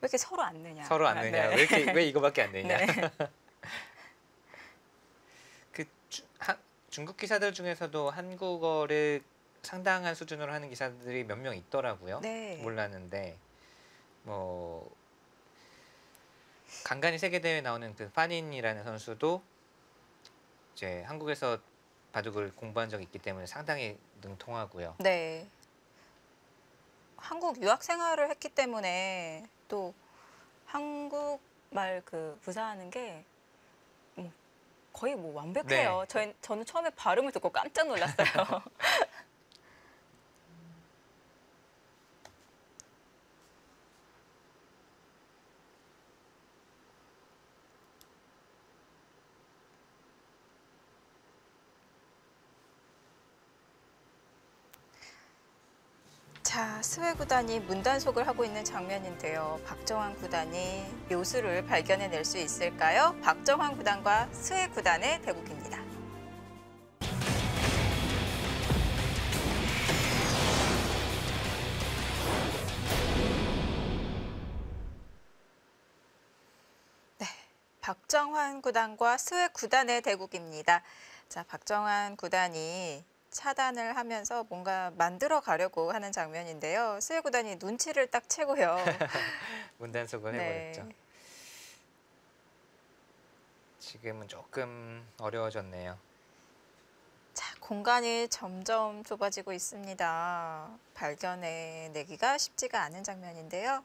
왜 이렇게 서로 안 느냐? 서로 안 느냐? 네. 왜 이거밖에 안 느냐? 네. 그 중국 기사들 중에서도 한국어를 상당한 수준으로 하는 기사들이 몇 명 있더라고요. 네. 몰랐는데 뭐 간간히 세계 대회 나오는 그 파닌이라는 선수도 이제 한국에서 바둑을 공부한 적이 있기 때문에 상당히 능통하고요. 네. 한국 유학 생활을 했기 때문에 또 한국말 그 구사하는 게 거의 뭐 완벽해요. 저는 처음에 발음을 듣고 깜짝 놀랐어요. 자, 스웨 구단이 문단속을 하고 있는 장면인데요. 박정환 구단이 묘수를 발견해낼 수 있을까요? 박정환 구단과 스웨 구단의 대국입니다. 네, 박정환 구단과 스웨 구단의 대국입니다. 자, 박정환 구단이 차단을 하면서 뭔가 만들어 가려고 하는 장면인데요. 스웨 구단이 눈치를 딱 채고요. 문단속을 네. 해버렸죠. 지금은 조금 어려워졌네요. 자, 공간이 점점 좁아지고 있습니다. 발견해내기가 쉽지가 않은 장면인데요.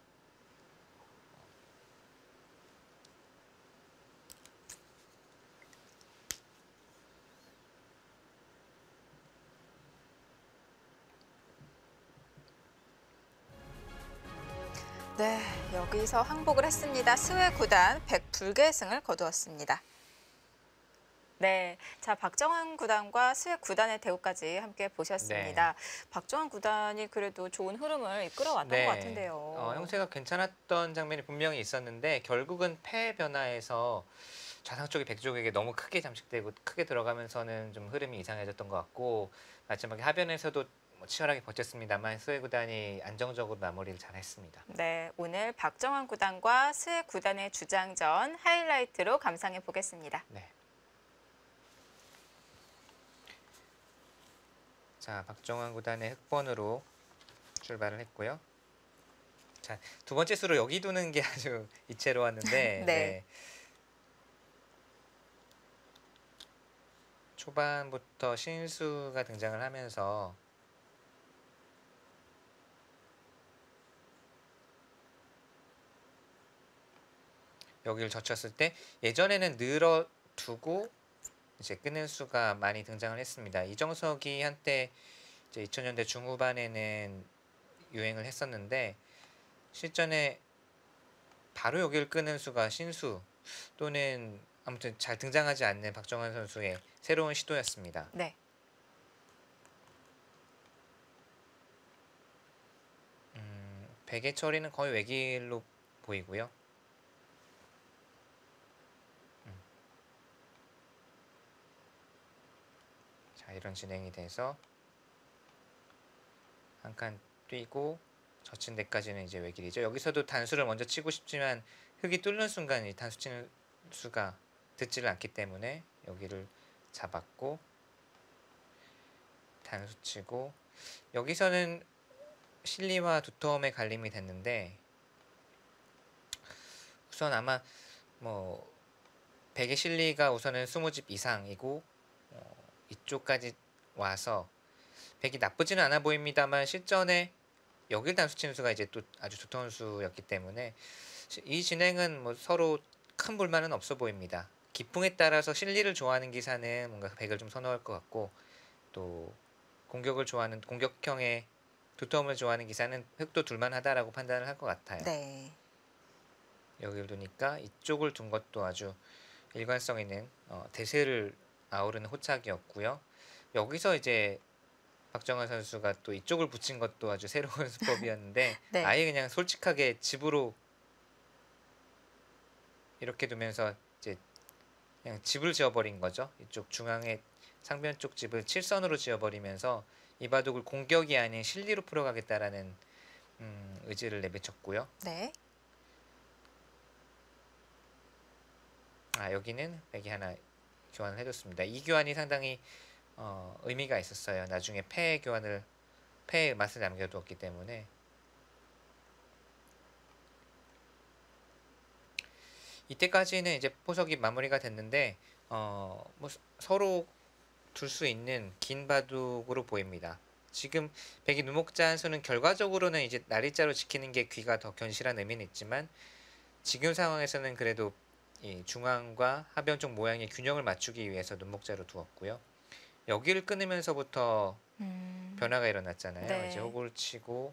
네, 여기서 항복을 했습니다. 스웨 구단 100불계승을 거두었습니다. 네, 자 박정환 구단과 스웨 구단의 대우까지 함께 보셨습니다. 박정환 구단이 그래도 좋은 흐름을 이끌어왔던 것 같은데요. 형세가 괜찮았던 장면이 분명히 있었는데 결국은 패 변화에서 좌상 쪽이 백 쪽에게 너무 크게 잠식되고 크게 들어가면서는 좀 흐름이 이상해졌던 것 같고 마지막에 하변에서도 치열하게 버텼습니다만 스웨 구단이 안정적으로 마무리를 잘했습니다. 네, 오늘 박정환 구단과 스웨 구단의 주장전 하이라이트로 감상해 보겠습니다. 네. 자, 박정환 구단의 흑번으로 출발을 했고요. 자, 두 번째 수로 여기 두는 게 아주 이채로웠는데 네. 초반부터 신수가 등장을 하면서 여기를 젖혔을 때 예전에는 늘어두고 이제 끄는 수가 많이 등장을 했습니다. 이정석이 한때 이제 2000년대 중후반에는 유행을 했었는데 실전에 바로 여기를 끄는 수가 신수 또는 아무튼 잘 등장하지 않는 박정환 선수의 새로운 시도였습니다. 네. 베개 처리는 거의 외길로 보이고요. 자, 이런 진행이 돼서 한 칸 뛰고 젖힌 데까지는 이제 외길이죠. 여기서도 단수를 먼저 치고 싶지만 흙이 뚫는 순간 이 단수 치는 수가 듣지를 않기 때문에 여기를 잡았고 단수 치고 여기서는 실리와 두터움의 갈림이 됐는데 우선 아마 뭐 백의 실리가 우선은 20집 이상이고 이쪽까지 와서 백이 나쁘지는 않아 보입니다만 실전에 여길 단수 치는 수가 이제 또 아주 두터운 수였기 때문에 이 진행은 뭐 서로 큰 불만은 없어 보입니다. 기풍에 따라서 실리를 좋아하는 기사는 뭔가 백을 좀 선호할 것 같고 또 공격을 좋아하는 공격형의 두터움을 좋아하는 기사는 흙도 둘만하다라고 판단을 할 것 같아요. 네. 여기를 두니까 이쪽을 둔 것도 아주 일관성 있는 대세를 아우르는 호착이었고요. 여기서 이제 박정환 선수가 또 이쪽을 붙인 것도 아주 새로운 수법이었는데 네. 아예 그냥 솔직하게 집으로 이렇게 두면서 이제 그냥 집을 지어버린 거죠. 이쪽 중앙에 상변 쪽 집을 칠선으로 지어버리면서 이 바둑을 공격이 아닌 실리로 풀어가겠다라는 의지를 내비쳤고요. 네. 아, 여기는 백이 하나 교환을 해줬습니다. 이 교환이 상당히 의미가 있었어요. 나중에 패의 맛을 남겨두었기 때문에. 이때까지는 이제 포석이 마무리가 됐는데 뭐 서로 둘 수 있는 긴 바둑으로 보입니다. 지금 백이 누목자 한 수는 결과적으로는 이제 날일자로 지키는 게 귀가 더 견실한 의미는 있지만 지금 상황에서는 그래도 이 중앙과 하변 쪽 모양의 균형을 맞추기 위해서 눈목자로 두었고요. 여기를 끊으면서부터 변화가 일어났잖아요. 네. 이제 호구를 치고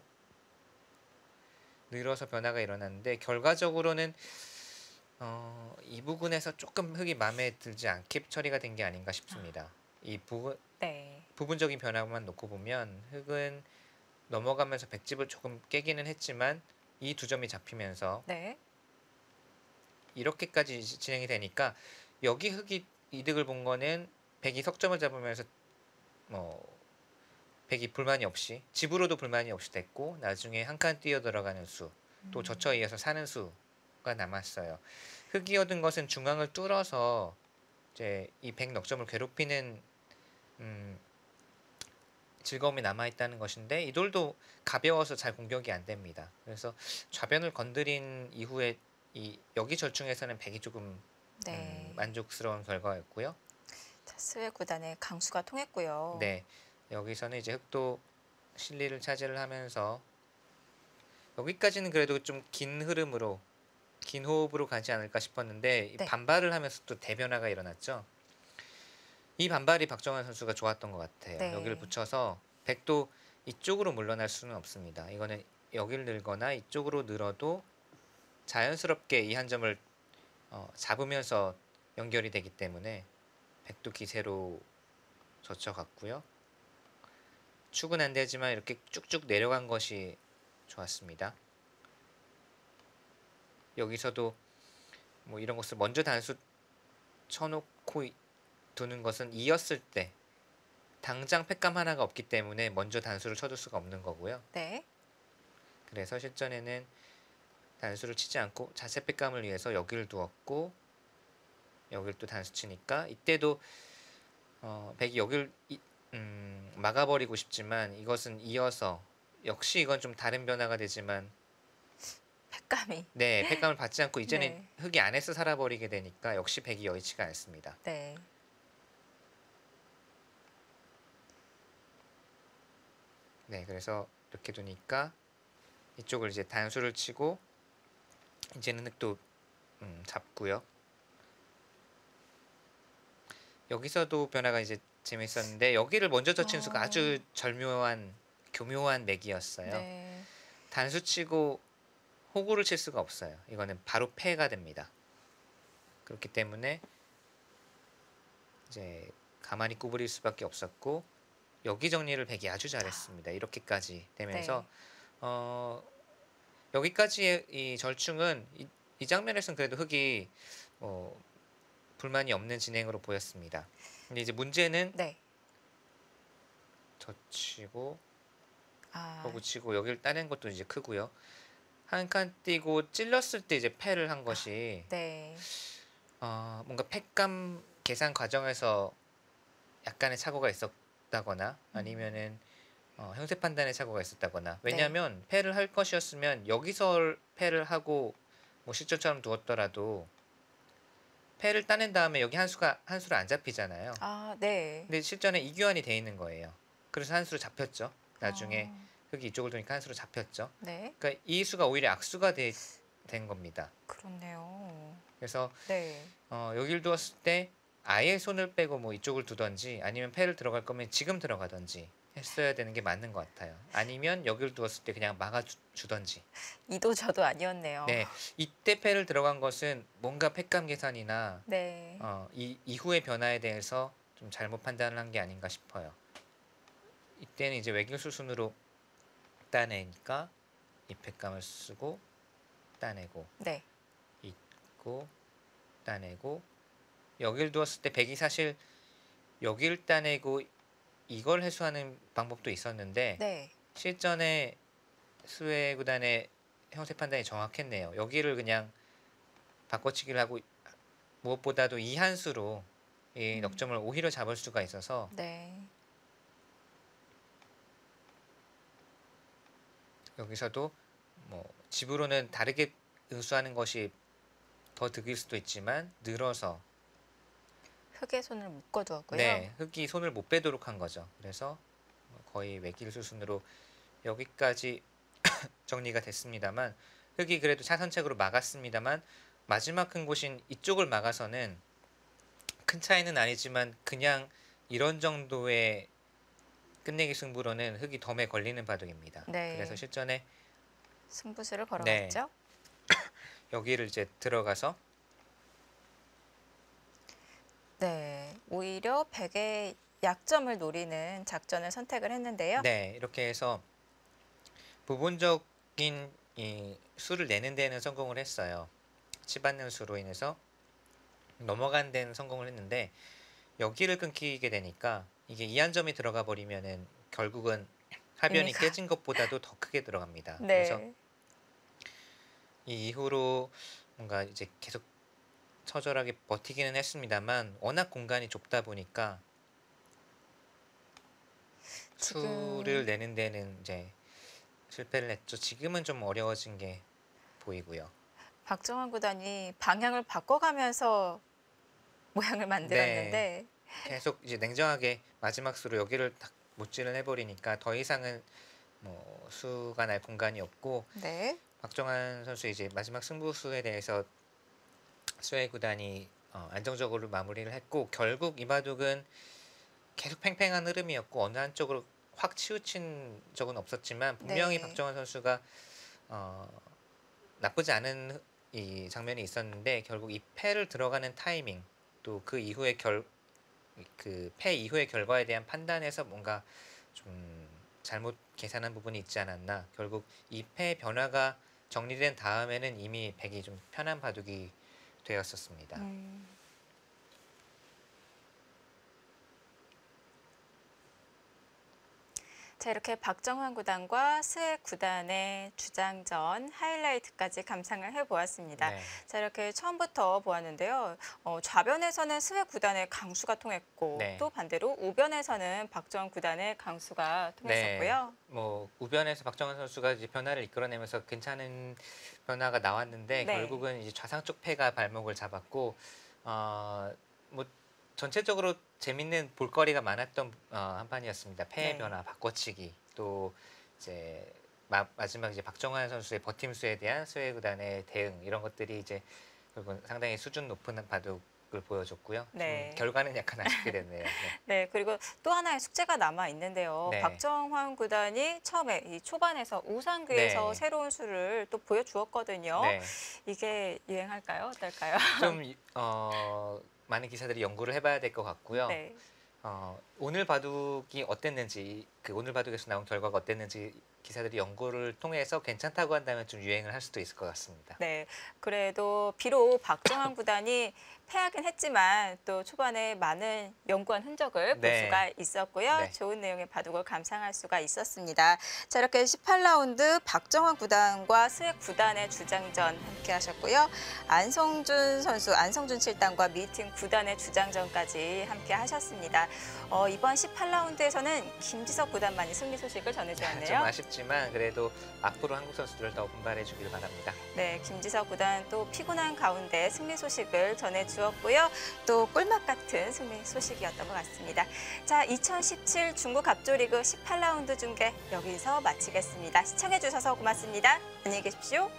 늘어서 변화가 일어났는데 결과적으로는 이 부분에서 조금 흙이 마음에 들지 않게 처리가 된 게 아닌가 싶습니다. 이 네. 부분적인 변화만 놓고 보면 흙은 넘어가면서 백집을 조금 깨기는 했지만 이 두 점이 잡히면서 네. 이렇게까지 진행이 되니까 여기 흑이 이득을 본 거는 백이 석점을 잡으면서 뭐 백이 불만이 없이 집으로도 불만이 없이 됐고 나중에 한 칸 뛰어 들어가는 수, 또 저처에 이어서 사는 수가 남았어요. 흑이 얻은 것은 중앙을 뚫어서 이제 이 백 넉점을 괴롭히는 음, 즐거움이 남아 있다는 것인데 이 돌도 가벼워서 잘 공격이 안 됩니다. 그래서 좌변을 건드린 이후에 이 여기 절충에서는 백이 조금 네. 만족스러운 결과였고요. 자, 스웨 구단의 강수가 통했고요. 네, 여기서는 이제 흑도 실리를 차지를 하면서 여기까지는 그래도 좀 긴 흐름으로 긴 호흡으로 가지 않을까 싶었는데 이 네. 반발을 하면서 또 대변화가 일어났죠. 이 반발이 박정환 선수가 좋았던 것 같아요. 네. 여기를 붙여서 백도 이쪽으로 물러날 수는 없습니다. 이거는 여기를 늘거나 이쪽으로 늘어도 자연스럽게 이 한 점을 잡으면서 연결이 되기 때문에 백도 기세로 젖혀갔고요. 축은 안 되지만 이렇게 쭉쭉 내려간 것이 좋았습니다. 여기서도 뭐 이런 것을 먼저 단수 쳐놓고 두는 것은 이었을 때 당장 팩감 하나가 없기 때문에 먼저 단수를 쳐줄 수가 없는 거고요. 네. 그래서 실전에는 단수를 치지 않고 자체 팩감을 위해서 여기를 두었고 여기를 또 단수 치니까 이때도 백이 여기를 막아버리고 싶지만 이것은 이어서 역시 이건 좀 다른 변화가 되지만 팩감이. 네, 팩감을 받지 않고 이제는 네. 흑이 안에서 살아버리게 되니까 역시 백이 여의치가 않습니다. 네. 네, 그래서 이렇게 두니까 이쪽을 이제 단수를 치고 이제는 흑도 잡고요. 여기서도 변화가 이제 재밌었는데 여기를 먼저 젖힌 수가 아주 절묘한 교묘한 맥이었어요. 네. 단수 치고 호구를 칠 수가 없어요. 이거는 바로 패가 됩니다. 그렇기 때문에 이제 가만히 구부릴 수밖에 없었고 여기 정리를 백이 아주 잘했습니다. 이렇게까지 되면서 여기까지의 이 절충은 이 장면에서는 그래도 흑이 불만이 없는 진행으로 보였습니다. 근데 이제 문제는 네. 젖히고 아, 호구 치고 여기를 따낸 것도 이제 크고요. 한 칸 띄고 찔렀을 때 이제 패를 한 것이 네. 뭔가 팩감 계산 과정에서 약간의 착오가 있었다거나 아니면은 형세 판단의 착오가 있었다거나 왜냐하면 패를 할 것이었으면 여기서 패를 하고 뭐 실전처럼 두었더라도 패를 따낸 다음에 여기 한 수를 안 잡히잖아요. 아, 네. 근데 실전에 이교환이 돼 있는 거예요. 그래서 한 수로 잡혔죠. 나중에 아, 흑이 이쪽을 두니까 한 수로 잡혔죠. 네. 그러니까 이 수가 오히려 악수가 된 겁니다. 그렇네요. 그래서 네. 여기를 두었을 때 아예 손을 빼고 뭐 이쪽을 두던지 아니면 패를 들어갈 거면 지금 들어가던지 했어야 되는 게 맞는 것 같아요. 아니면 여기를 두었을 때 그냥 막아주던지. 이도 저도 아니었네요. 네, 이때 패를 들어간 것은 뭔가 팩감 계산이나 네. 이 이후의 변화에 대해서 좀 잘못 판단을 한 게 아닌가 싶어요. 이때는 이제 외길 수순으로 따내니까 이 팩감을 쓰고 따내고 네. 있고 따내고 여기를 두었을 때 백이 사실 여기를 따내고 이걸 해소하는 방법도 있었는데 네. 실전에 스웨 구단의 형세 판단이 정확했네요. 여기를 그냥 바꿔치기를 하고 무엇보다도 이 한 수로 이 넉점을 오히려 잡을 수가 있어서 네. 여기서도 뭐 집으로는 다르게 응수하는 것이 더 득일 수도 있지만 늘어서 흑의 손을 묶어두었고요. 네, 흑이 손을 못 빼도록 한 거죠. 그래서 거의 외길 수순으로 여기까지 정리가 됐습니다만 흑이 그래도 차선책으로 막았습니다만 마지막 큰 곳인 이쪽을 막아서는 큰 차이는 아니지만 그냥 이런 정도의 끝내기 승부로는 흑이 덤에 걸리는 바둑입니다. 네. 그래서 실전에 승부수를 걸어갔죠. 여기를 이제 들어가서 네. 오히려 백의 약점을 노리는 작전을 선택을 했는데요. 네, 이렇게 해서 부분적인 이 수를 내는 데는 성공을 했어요. 치받는 수로 인해서 넘어간 데는 성공을 했는데 여기를 끊기게 되니까 이게 2안점이 들어가 버리면은 결국은 하변이 의미가 깨진 것보다도 더 크게 들어갑니다. 그래서 네. 이 이후로 뭔가 이제 계속 처절하게 버티기는 했습니다만 워낙 공간이 좁다 보니까 수를 지금 내는 데는 이제 실패를 했죠. 지금은 좀 어려워진 게 보이고요. 박정환 구단이 방향을 바꿔가면서 모양을 네. 만들었는데 계속 이제 냉정하게 마지막 수로 여기를 딱 못질을 해버리니까 더 이상은 뭐 수가 날 공간이 없고 네. 박정환 선수 이제 마지막 승부수에 대해서 스웨이 구단이 안정적으로 마무리를 했고 결국 이바둑은 계속 팽팽한 흐름이었고 어느 한쪽으로 확 치우친 적은 없었지만 분명히 네. 박정환 선수가 나쁘지 않은 이 장면이 있었는데 결국 이 패를 들어가는 타이밍 또 그 이후의 그 패 이후의 결과에 대한 판단에서 뭔가 좀 잘못 계산한 부분이 있지 않았나. 결국 이 패 변화가 정리된 다음에는 이미 백이 좀 편한 바둑이 되었었습니다. 자, 이렇게 박정환 구단과 스웨 구단의 주장전 하이라이트까지 감상을 해보았습니다. 네. 자, 이렇게 처음부터 보았는데요. 좌변에서는 스웨 구단의 강수가 통했고 네. 또 반대로 우변에서는 박정환 구단의 강수가 통했었고요. 뭐 우변에서 박정환 선수가 이제 변화를 이끌어내면서 괜찮은 변화가 나왔는데 네. 결국은 이제 좌상 쪽 패가 발목을 잡았고 뭐 전체적으로 재밌는 볼거리가 많았던 한 판이었습니다. 패의 네. 변화, 바꿔치기, 또 이제 마지막 이제 박정환 선수의 버팀수에 대한 스웨이 구단의 대응 이런 것들이 이제 결국은 상당히 수준 높은 바둑을 보여줬고요. 네. 결과는 약간 아쉽게 됐네요. 네. 네, 그리고 또 하나의 숙제가 남아 있는데요. 네. 박정환 구단이 처음에 이 초반에서 우상규에서 네. 새로운 수를 또 보여주었거든요. 네. 이게 유행할까요? 어떨까요? 좀 많은 기사들이 연구를 해봐야 될 것 같고요. 네. 오늘 바둑이 어땠는지 오늘 바둑에서 나온 결과가 어땠는지 기사들이 연구를 통해서 괜찮다고 한다면 좀 유행을 할 수도 있을 것 같습니다. 네, 그래도 비록 박정환 구단이 패하긴 했지만 또 초반에 많은 연구한 흔적을 볼 네. 수가 있었고요. 네. 좋은 내용의 바둑을 감상할 수가 있었습니다. 자, 이렇게 18라운드 박정환 구단과 스웨 구단의 주장전 함께 하셨고요. 안성준 선수, 안성준 7단과 미팅 구단의 주장전까지 함께 하셨습니다. 이번 18라운드에서는 김지석 구단만이 승리 소식을 좀 전해주었네요. 아쉽지만 그래도 앞으로 한국 선수들을 더 분발해 주길 바랍니다. 네, 김지석 구단 또 피곤한 가운데 승리 소식을 전해주었고요. 또 꿀맛 같은 승리 소식이었던 것 같습니다. 자, 2017 중국 갑조리그 18라운드 중계 여기서 마치겠습니다. 시청해주셔서 고맙습니다. 안녕히 계십시오.